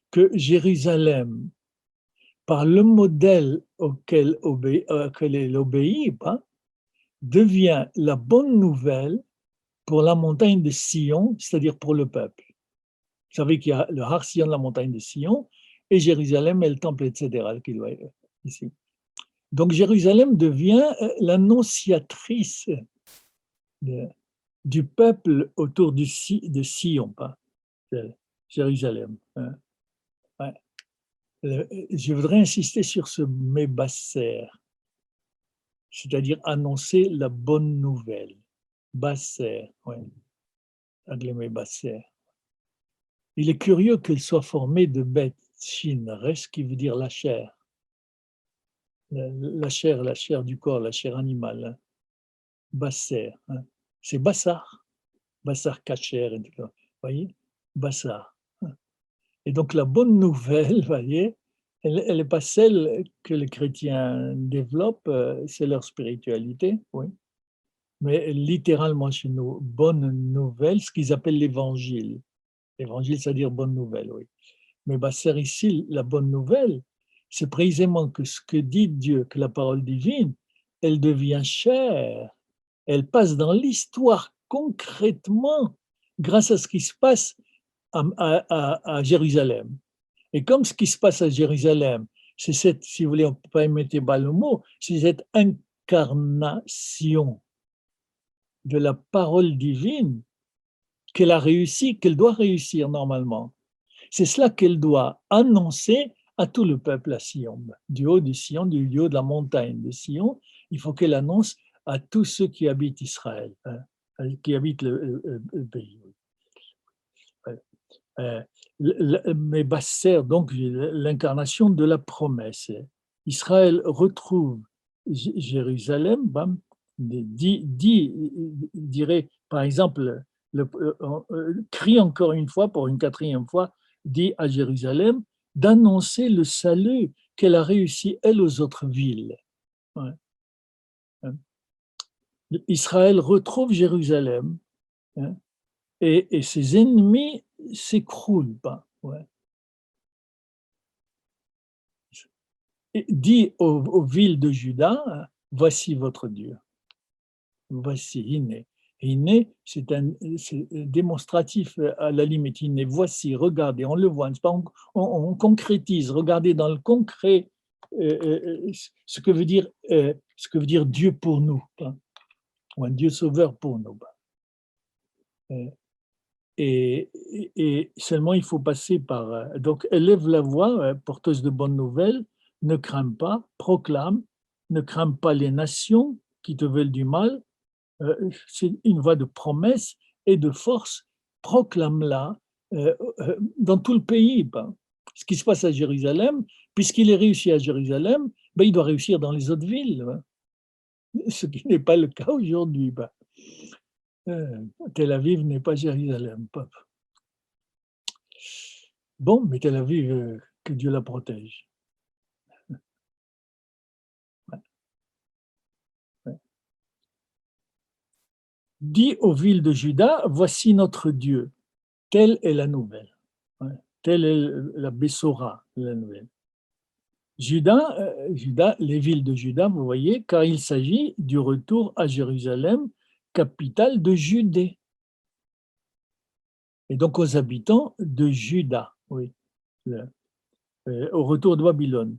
Que Jérusalem, par le modèle auquel elle obéit, devient la bonne nouvelle pour la montagne de Sion, c'est-à-dire pour le peuple. Vous savez qu'il y a le Har Sion, la montagne de Sion, et Jérusalem et le temple, etc., qui doit être ici. Donc Jérusalem devient l'annonciatrice du peuple autour de Sion, de Jérusalem. Hein. Ouais. Je voudrais insister sur ce mébasser, c'est-à-dire annoncer la bonne nouvelle. Basser, oui, avec le mébasser. Il est curieux qu'elle soit formée de bête shin, res, qui veut dire la chair. La chair du corps, la chair animale. Hein. Basser, hein. C'est bassar, bassar kacher, vous voyez, bassar. Hein. Et donc la bonne nouvelle, vous voyez, elle n'est pas celle que les chrétiens développent, c'est leur spiritualité, oui. Mais littéralement chez nous, bonne nouvelle, ce qu'ils appellent l'évangile. L'évangile, c'est-à-dire bonne nouvelle, oui. Mais basser ici, la bonne nouvelle, c'est précisément que ce que dit Dieu, que la parole divine, elle devient chair. Elle passe dans l'histoire concrètement grâce à ce qui se passe à Jérusalem. Et comme ce qui se passe à Jérusalem, c'est cette, si vous voulez, on ne peut pas mettre bas le mot, c'est cette incarnation de la parole divine qu'elle a réussi, qu'elle doit réussir normalement. C'est cela qu'elle doit annoncer à tout le peuple à Sion, du haut de Sion, du haut de la montagne de Sion. Il faut qu'elle annonce à tous ceux qui habitent Israël, qui habitent le pays. Mais Basser, donc l'incarnation de la promesse. Israël retrouve Jérusalem, dirait par exemple, crie encore une fois, pour une quatrième fois, dit à Jérusalem d'annoncer le salut qu'elle a réussi, elle, aux autres villes. Ouais. Israël retrouve Jérusalem, hein, et ses ennemis s'écroulent. Ouais. Dit aux villes de Juda, voici votre Dieu. Voici, Iné. Iné, c'est démonstratif à la limite. Iné, voici, regardez, on le voit, on concrétise, regardez dans le concret ce que veut dire Dieu pour nous, ou un Dieu sauveur pour nous. et seulement il faut passer par, donc élève la voix, porteuse de bonnes nouvelles, ne crains pas, proclame, ne crains pas les nations qui te veulent du mal, c'est une voix de promesse et de force, proclame-la, dans tout le pays, ben. Ce qui se passe à Jérusalem, puisqu'il est réussi à Jérusalem, ben, il doit réussir dans les autres villes, hein, ce qui n'est pas le cas aujourd'hui, ben. Tel Aviv n'est pas Jérusalem, pas bon, mais Tel Aviv, que Dieu la protège. Ouais, ouais. Dis aux villes de Juda, voici notre Dieu. Telle est la nouvelle. Ouais. Telle est la Bessora, la nouvelle. Juda, les villes de Juda, vous voyez, car il s'agit du retour à Jérusalem, capitale de Judée, et donc aux habitants de Juda, oui, au retour de Babylone.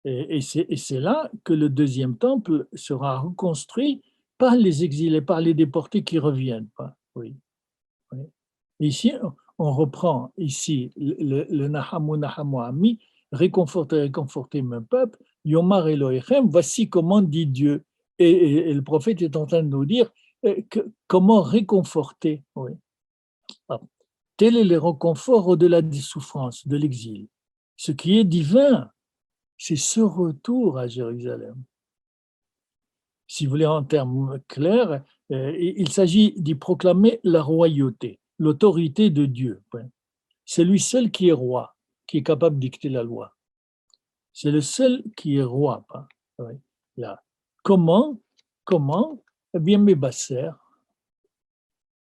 Et c'est là que le deuxième temple sera reconstruit par les exilés, par les déportés qui reviennent. Oui, oui. Ici, on reprend ici le Nahamu Nahamu Ami, réconfortez, réconfortez mon peuple, Yomar Elohechem, voici comment dit Dieu. Et le prophète est en train de nous dire comment réconforter. Oui. Ah. Tel est le réconfort au-delà des souffrances, de l'exil. Ce qui est divin, c'est ce retour à Jérusalem. Si vous voulez, en termes clairs, il s'agit d'y proclamer la royauté, l'autorité de Dieu. C'est lui seul qui est roi, qui est capable de dicter la loi. C'est le seul qui est roi. Oui, là. Comment? Comment? Eh bien, mes bassères,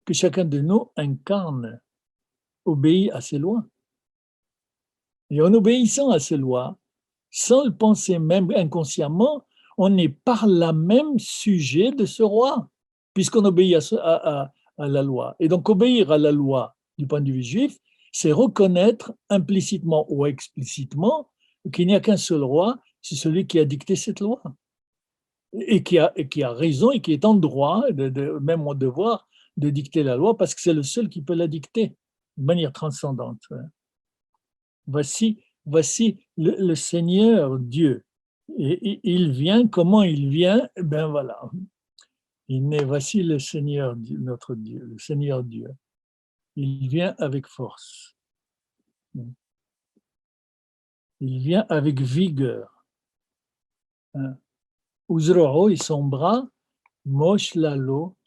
que chacun de nous incarne, obéit à ses lois. Et en obéissant à ces lois, sans le penser même inconsciemment, on est par là même sujet de ce roi, puisqu'on obéit à la loi. Et donc, obéir à la loi du point de vue juif, c'est reconnaître implicitement ou explicitement qu'il n'y a qu'un seul roi, c'est celui qui a dicté cette loi. Et qui a raison et qui est en droit, même en devoir, de dicter la loi, parce que c'est le seul qui peut la dicter de manière transcendante. Voici le Seigneur Dieu. Et il vient, comment il vient? Ben voilà. Voici le Seigneur, notre Dieu, le Seigneur Dieu. Il vient avec force. Il vient avec vigueur. Uzroho, et son bras, moche lalo,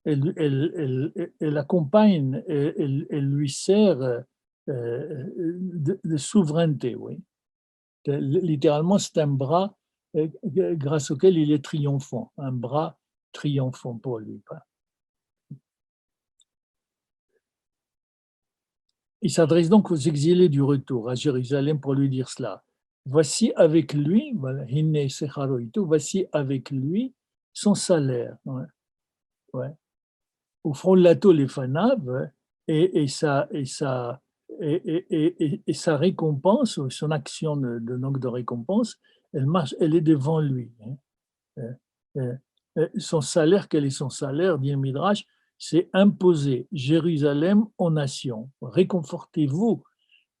elle accompagne, elle lui sert de souveraineté, oui. Littéralement, c'est un bras grâce auquel il est triomphant, un bras triomphant pour lui. Il s'adresse donc aux exilés du retour à Jérusalem pour lui dire cela. Voici avec lui, voilà, voici avec lui son salaire. Ouais, ouais. Au front de lato les fanaves et sa récompense, son action donc de récompense, elle marche, elle est devant lui. Son salaire, quel est son salaire, dit le Midrash, c'est imposer Jérusalem aux nations. Réconfortez-vous,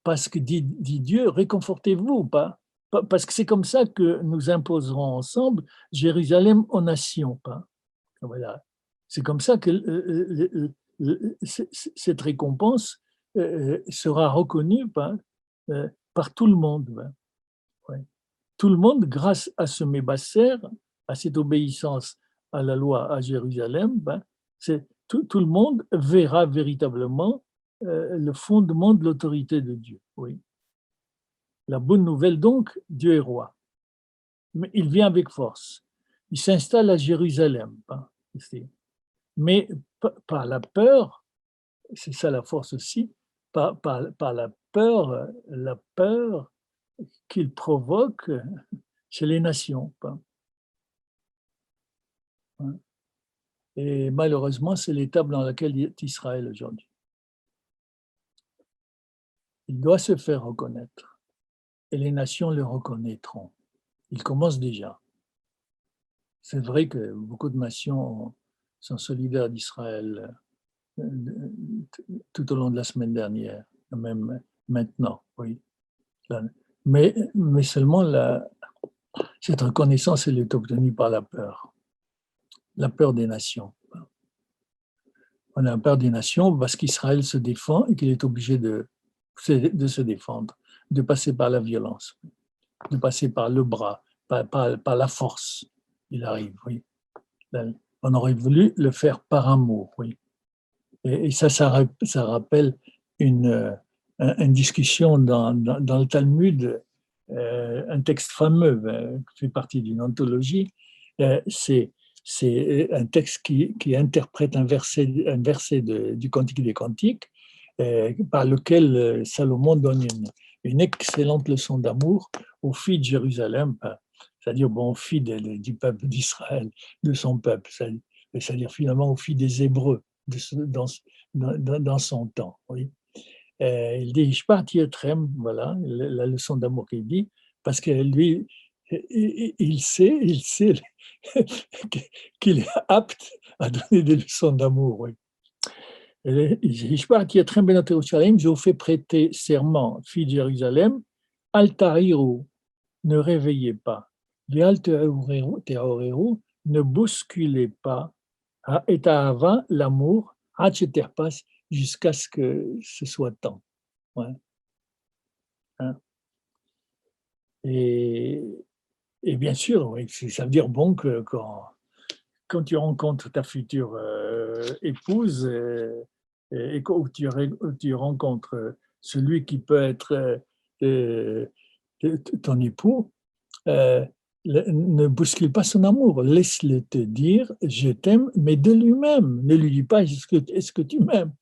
parce que dit Dieu, réconfortez-vous, pas parce que c'est comme ça que nous imposerons ensemble Jérusalem aux nations. Voilà. C'est comme ça que cette récompense sera reconnue par tout le monde. Ouais. Tout le monde, grâce à ce Mébasser, à cette obéissance à la loi à Jérusalem, tout le monde verra véritablement le fondement de l'autorité de Dieu. Oui. La bonne nouvelle donc, Dieu est roi. Mais il vient avec force. Il s'installe à Jérusalem. Mais par la peur, c'est ça la force aussi, par la peur qu'il provoque chez les nations. Et malheureusement, c'est l'étape dans laquelle est Israël aujourd'hui. Il doit se faire reconnaître et les nations le reconnaîtront. Il commence déjà. C'est vrai que beaucoup de nations sont solidaires d'Israël tout au long de la semaine dernière, même maintenant, oui. Mais seulement cette reconnaissance, elle est obtenue par la peur des nations. On a peur des nations parce qu'Israël se défend et qu'il est obligé de se défendre, de passer par la violence, de passer par le bras, par la force. Il arrive, oui. On aurait voulu le faire par amour, oui. Et ça rappelle une discussion dans le Talmud, un texte fameux qui fait partie d'une anthologie. C'est un texte qui interprète un verset du Cantique des Cantiques, par lequel Salomon donne une excellente leçon d'amour aux filles de Jérusalem, c'est-à-dire aux filles du peuple d'Israël, de son peuple, c'est-à-dire finalement aux filles des Hébreux dans son temps. Oui. Il dit, je partis Etrem, voilà la leçon d'amour qu'il dit, parce que lui, il sait qu'il est apte à donner des leçons d'amour. Oui. Je partis Etrem ben Jérusalem, je vous fais prêter serment, fille de Jérusalem, altariru, ne réveillez pas, vial teoreru, ne bousculez pas, et avant l'amour, passe jusqu'à ce que ce soit temps. Ouais. Hein. Et bien sûr, oui, ça veut dire bon que quand tu rencontres ta future épouse et que tu rencontres celui qui peut être ton époux, ne bouscule pas son amour, laisse-le te dire je t'aime, mais de lui-même. Ne lui dis pas est-ce que tu m'aimes.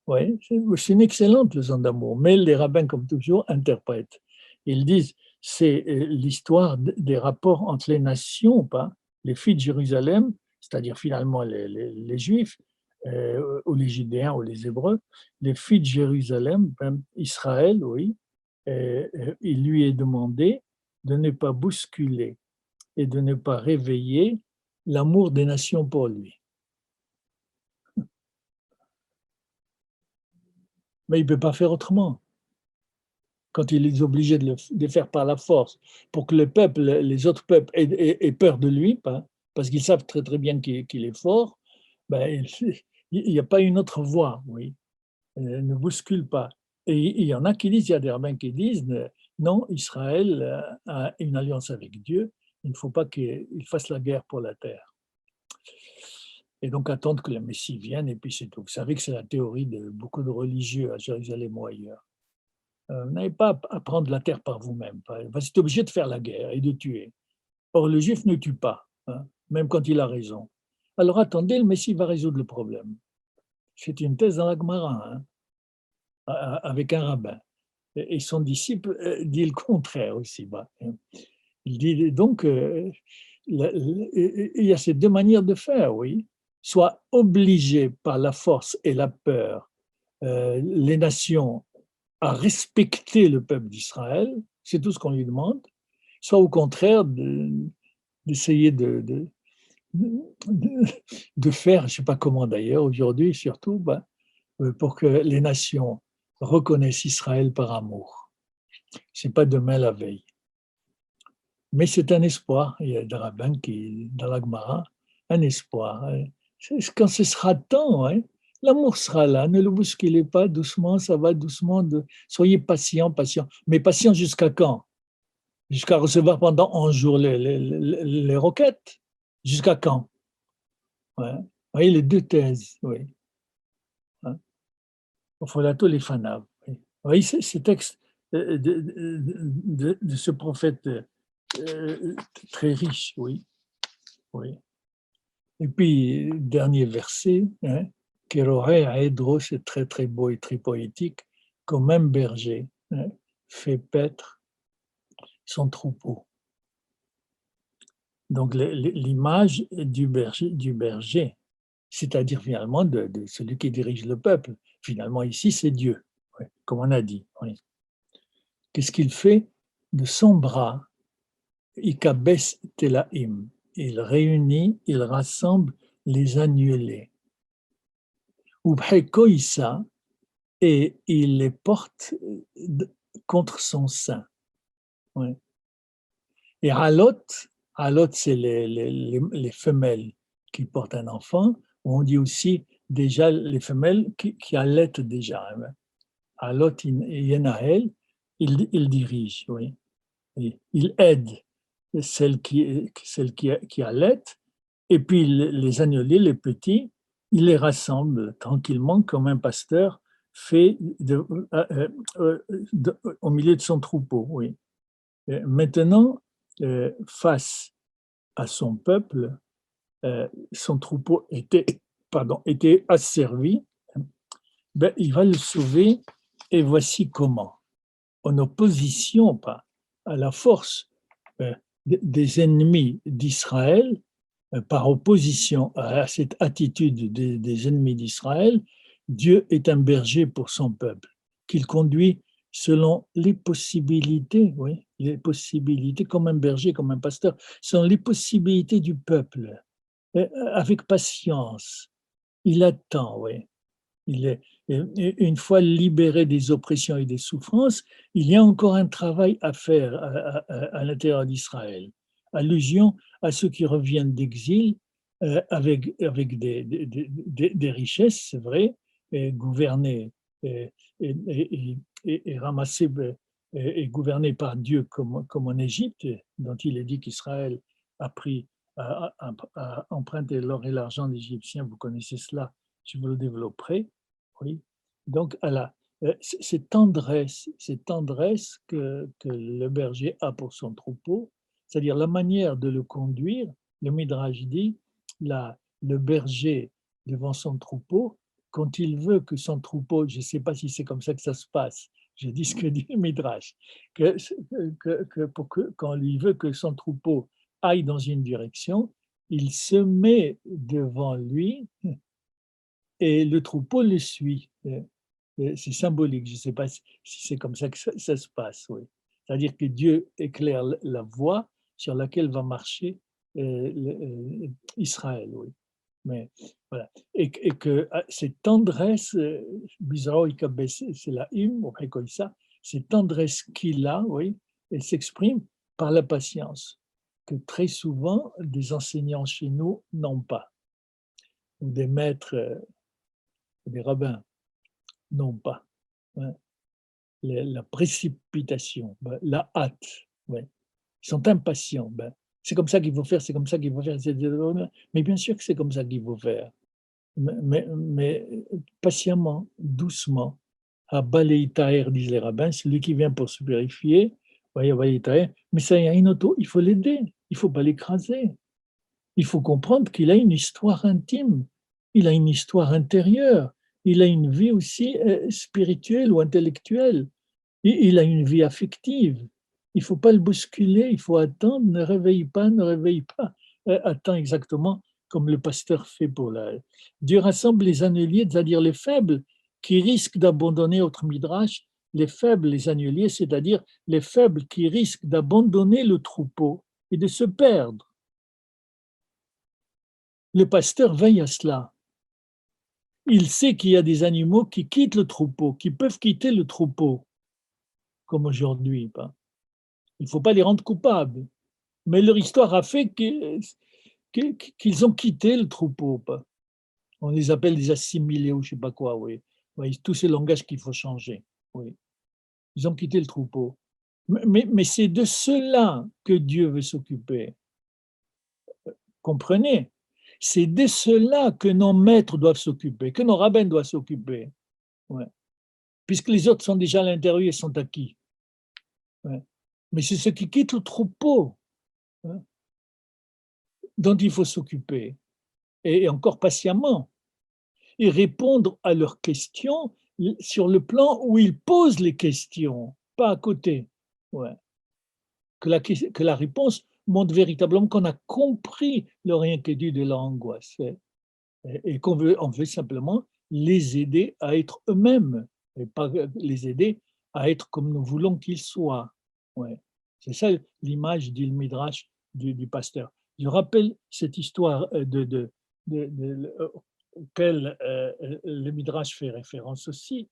Oui, c'est une excellente leçon d'amour, mais les rabbins, comme toujours, interprètent. Ils disent c'est l'histoire des rapports entre les nations, pas les filles de Jérusalem, c'est-à-dire finalement les Juifs, ou les Judéens ou les Hébreux, les filles de Jérusalem, même Israël, oui, il lui est demandé de ne pas bousculer et de ne pas réveiller l'amour des nations pour lui. Mais il ne peut pas faire autrement. Quand il est obligé de le faire par la force, pour que les autres peuples aient peur de lui, parce qu'ils savent très très bien qu'il est fort, ben, il n'y a pas une autre voie, oui. Ne bouscule pas. Et il y en a qui disent, il y a des rabbins qui disent, non, Israël a une alliance avec Dieu, il ne faut pas qu'il fasse la guerre pour la terre. Et donc attendre que le Messie vienne, et puis c'est tout. Vous savez que c'est la théorie de beaucoup de religieux à Jérusalem ou ailleurs. Vous n'avez pas à prendre la terre par vous-même. Vous êtes obligé de faire la guerre et de tuer. Or, le juif ne tue pas, même quand il a raison. Alors attendez, le Messie va résoudre le problème. C'est une thèse dans la Gemara, avec un rabbin. Et son disciple dit le contraire aussi. Il dit donc, il y a ces deux manières de faire, oui. Soit obligé par la force et la peur, les nations à respecter le peuple d'Israël, c'est tout ce qu'on lui demande, soit au contraire d'essayer de faire, je ne sais pas comment d'ailleurs, aujourd'hui surtout, pour que les nations reconnaissent Israël par amour. Ce n'est pas demain la veille. Mais c'est un espoir. Il y a des rabbins qui, dans la Gemara, un espoir. Quand ce sera temps, l'amour sera là. Ne le bousculez pas, doucement, ça va doucement. Soyez patient. Mais patient jusqu'à quand? Jusqu'à recevoir pendant 11 jours les roquettes. Jusqu'à quand? Ouais. Vous voyez les deux thèses, oui. Il faut la les fanaves. Vous voyez ces textes de ce prophète très riche, oui. Et puis, dernier verset, Kéroé Aedro, c'est très très beau et très poétique, comme un berger fait paître son troupeau. Donc l'image du berger, c'est-à-dire finalement de celui qui dirige le peuple. Finalement ici, c'est Dieu, comme on a dit. Oui. Qu'est-ce qu'il fait? De son bras, Ikabes Telaim, il réunit, il rassemble les annulés. ou bhekoïsa, et il les porte contre son sein. Ouais. Et alot, c'est les femelles qui portent un enfant. On dit aussi déjà les femelles qui allaitent déjà. Hein. Alot Yenahel, il dirige, oui. Et il aide celle qui allait, et puis les agnelets, les petits, il les rassemble tranquillement comme un pasteur fait au milieu de son troupeau. Oui. Et maintenant, face à son peuple, son troupeau était asservi, ben, il va le sauver, et voici comment. En opposition pas à la force des ennemis d'Israël, par opposition à cette attitude des ennemis d'Israël, Dieu est un berger pour son peuple, qu'il conduit selon les possibilités, oui, les possibilités, comme un berger, comme un pasteur, selon les possibilités du peuple, avec patience. Il attend, oui. Il est, une fois libéré des oppressions et des souffrances, il y a encore un travail à faire à l'intérieur d'Israël. Allusion à ceux qui reviennent d'exil avec des richesses, c'est vrai, et gouvernés et ramassés et gouvernés par Dieu comme en Égypte, dont il est dit qu'Israël a pris à emprunter l'or et l'argent des Égyptiens. Vous connaissez cela, je vous le développerai. Oui. Donc, cette tendresse que le berger a pour son troupeau, c'est-à-dire la manière de le conduire, le Midrash dit, le berger devant son troupeau, quand il veut que son troupeau, je ne sais pas si c'est comme ça que ça se passe, je dis ce que dit le Midrash, quand il veut que son troupeau aille dans une direction, il se met devant lui et le troupeau le suit. C'est symbolique, je ne sais pas si c'est comme ça que ça se passe. Oui. C'est-à-dire que Dieu éclaire la voie sur laquelle va marcher Israël. Oui. Mais voilà. Et que cette tendresse, c'est la hymne, comme ça, cette tendresse qu'il a, oui, elle s'exprime par la patience, que très souvent des enseignants chez nous n'ont pas, ou des maîtres, des rabbins n'ont pas. Hein. La précipitation, la hâte. Ouais. Ils sont impatients. C'est comme ça qu'il faut faire, c'est comme ça qu'il faut faire. Mais bien sûr que c'est comme ça qu'il faut faire. Mais patiemment, doucement, à Baleitaer, disent les rabbins, celui qui vient pour se purifier, mais ça y a une auto, il faut l'aider, il ne faut pas l'écraser. Il faut comprendre qu'il a une histoire intime, il a une histoire intérieure, il a une vie aussi spirituelle ou intellectuelle, il a une vie affective. Il ne faut pas le bousculer, il faut attendre, ne réveille pas, ne réveille pas. Attends exactement comme le pasteur fait pour la... Dieu rassemble les anneliers, c'est-à-dire les faibles, qui risquent d'abandonner autre midrash, les faibles, les anneliers, c'est-à-dire les faibles qui risquent d'abandonner le troupeau et de se perdre. Le pasteur veille à cela. Il sait qu'il y a des animaux qui quittent le troupeau, qui peuvent quitter le troupeau, comme aujourd'hui. Il ne faut pas les rendre coupables. Mais leur histoire a fait qu'ils ont quitté le troupeau. On les appelle des assimilés ou je ne sais pas quoi, oui. Oui, tous ces langages qu'il faut changer. Oui. Ils ont quitté le troupeau. Mais c'est de cela que Dieu veut s'occuper. Comprenez? C'est de cela que nos maîtres doivent s'occuper, que nos rabbins doivent s'occuper. Ouais. Puisque les autres sont déjà à l'intérieur et sont acquis. Ouais. Mais c'est ceux qui quittent le troupeau, hein, dont il faut s'occuper, et encore patiemment, et répondre à leurs questions sur le plan où ils posent les questions, pas à côté. Ouais. Que la réponse montre véritablement qu'on a compris leur inquiétude et leur angoisse, et on veut simplement les aider à être eux-mêmes, et pas les aider à être comme nous voulons qu'ils soient. Ouais. C'est ça l'image, dit le Midrash, du pasteur. Je rappelle cette histoire auquel le Midrash fait référence aussi,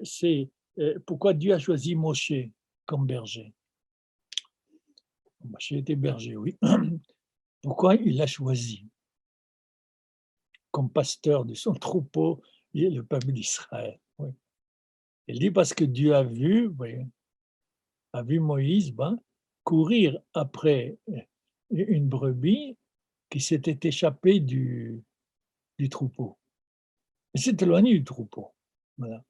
c'est pourquoi Dieu a choisi Moshe comme berger. Moshe était berger, oui. Pourquoi il l'a choisi comme pasteur de son troupeau et le peuple d'Israël? Oui. Il dit parce que Dieu a vu, oui, a vu Moïse courir après une brebis qui s'était échappée du troupeau. Il s'est éloigné du troupeau. Voilà.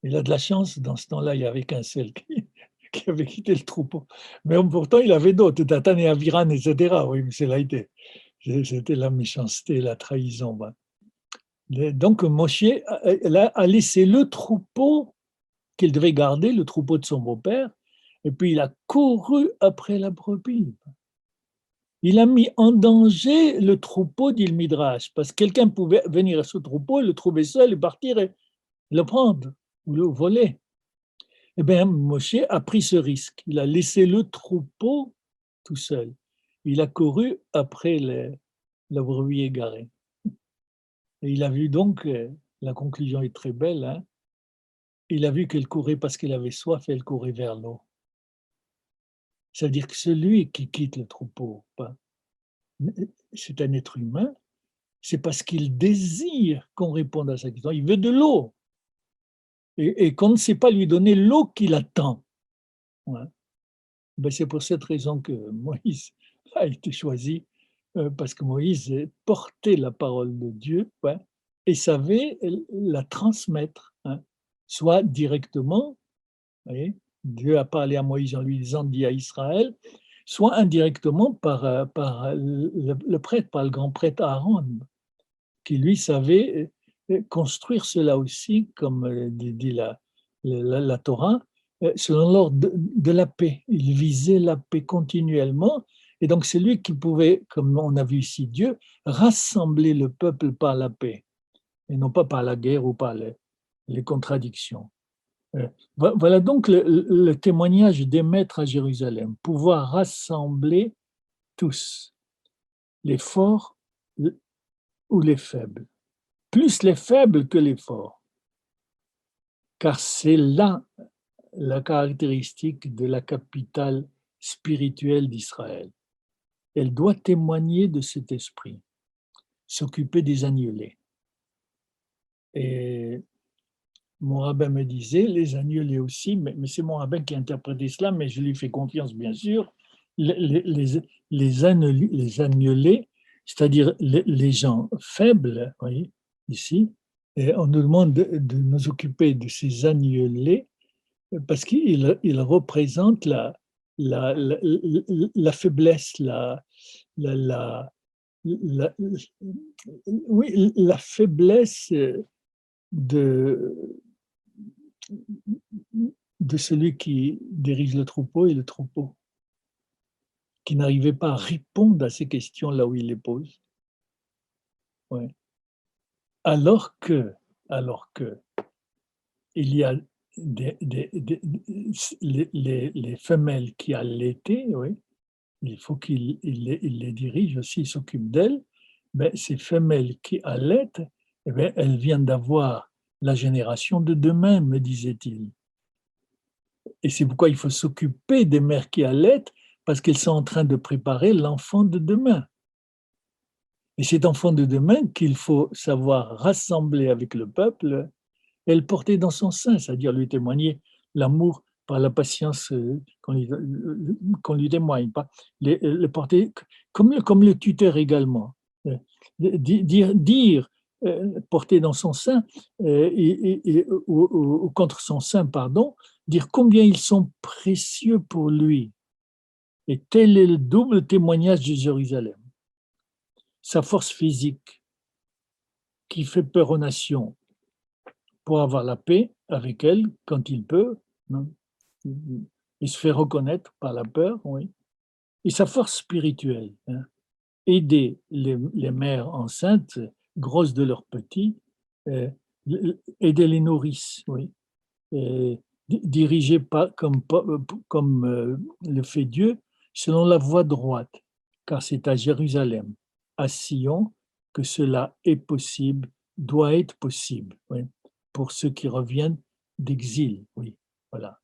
Il a de la chance, dans ce temps-là, il n'y avait qu'un seul qui avait quitté le troupeau. Mais pourtant, il avait d'autres, Datan et Aviran, etc. Oui, mais c'était la méchanceté, la trahison. Donc, Moshe a laissé le troupeau qu'il devait garder, le troupeau de son beau-père, et puis il a couru après la brebis. Il a mis en danger le troupeau d'Il-Midrash, parce que quelqu'un pouvait venir à ce troupeau, le trouver seul et partir et le prendre ou le voler. Eh bien, Moshe a pris ce risque. Il a laissé le troupeau tout seul. Il a couru après la brebis égarée. Et il a vu donc, la conclusion est très belle, hein, il a vu qu'elle courait parce qu'elle avait soif et elle courait vers l'eau. C'est-à-dire que celui qui quitte le troupeau, c'est un être humain, c'est parce qu'il désire qu'on réponde à sa question. Il veut de l'eau. Et qu'on ne sait pas lui donner l'eau qu'il attend. Ouais. Ben c'est pour cette raison que Moïse a été choisi, parce que Moïse portait la parole de Dieu, ouais, et savait la transmettre, hein, soit directement, vous voyez, Dieu a parlé à Moïse en lui disant: «Dis à Israël», soit indirectement par le prêtre, par le grand prêtre Aaron, qui lui savait construire cela aussi, comme dit la Torah, selon l'ordre de la paix. Il visait la paix continuellement, et donc c'est lui qui pouvait, comme on a vu ici Dieu, rassembler le peuple par la paix, et non pas par la guerre ou par les contradictions. Voilà donc le témoignage des maîtres à Jérusalem, pouvoir rassembler tous, les forts ou les faibles, plus les faibles que les forts, car c'est là la caractéristique de la capitale spirituelle d'Israël. Elle doit témoigner de cet esprit, s'occuper des agnelés. Et mon rabbin me disait, les agnelés aussi, mais c'est mon rabbin qui a interprété cela, mais je lui fais confiance bien sûr, les agnelés, c'est-à-dire les gens faibles, vous voyez, ici, et on nous demande de nous occuper de ces agnelés parce qu'ils représentent la faiblesse, la, la- oui, la faiblesse de, de celui qui dirige le troupeau et le troupeau, qui n'arrivait pas à répondre à ces questions là où il les pose. Ouais. Alors que, alors que il y a les femelles qui allaitaient, oui, il faut qu'il les dirige aussi, il s'occupe d'elles. Mais ces femelles qui allaitent, eh bien, elles viennent d'avoir la génération de demain, me disait-il. Et c'est pourquoi il faut s'occuper des mères qui allaitent, parce qu'elles sont en train de préparer l'enfant de demain. Et cet enfant de demain qu'il faut savoir rassembler avec le peuple et le porter dans son sein, c'est-à-dire lui témoigner l'amour par la patience qu'on lui témoigne, pas le porter comme le tuteur également. Dire porter dans son sein ou contre son sein, pardon, dire combien ils sont précieux pour lui. Et tel est le double témoignage de Jérusalem. Sa force physique qui fait peur aux nations pour avoir la paix avec elle quand il peut, hein. Il se fait reconnaître par la peur, oui. Et sa force spirituelle, hein. Aider les mères enceintes, grosses de leurs petits, euh, aider les nourrices, oui. Et diriger pas comme le fait Dieu, selon la voie droite, car c'est à Jérusalem, à Sion, que cela est possible, doit être possible, oui, pour ceux qui reviennent d'exil, oui, voilà.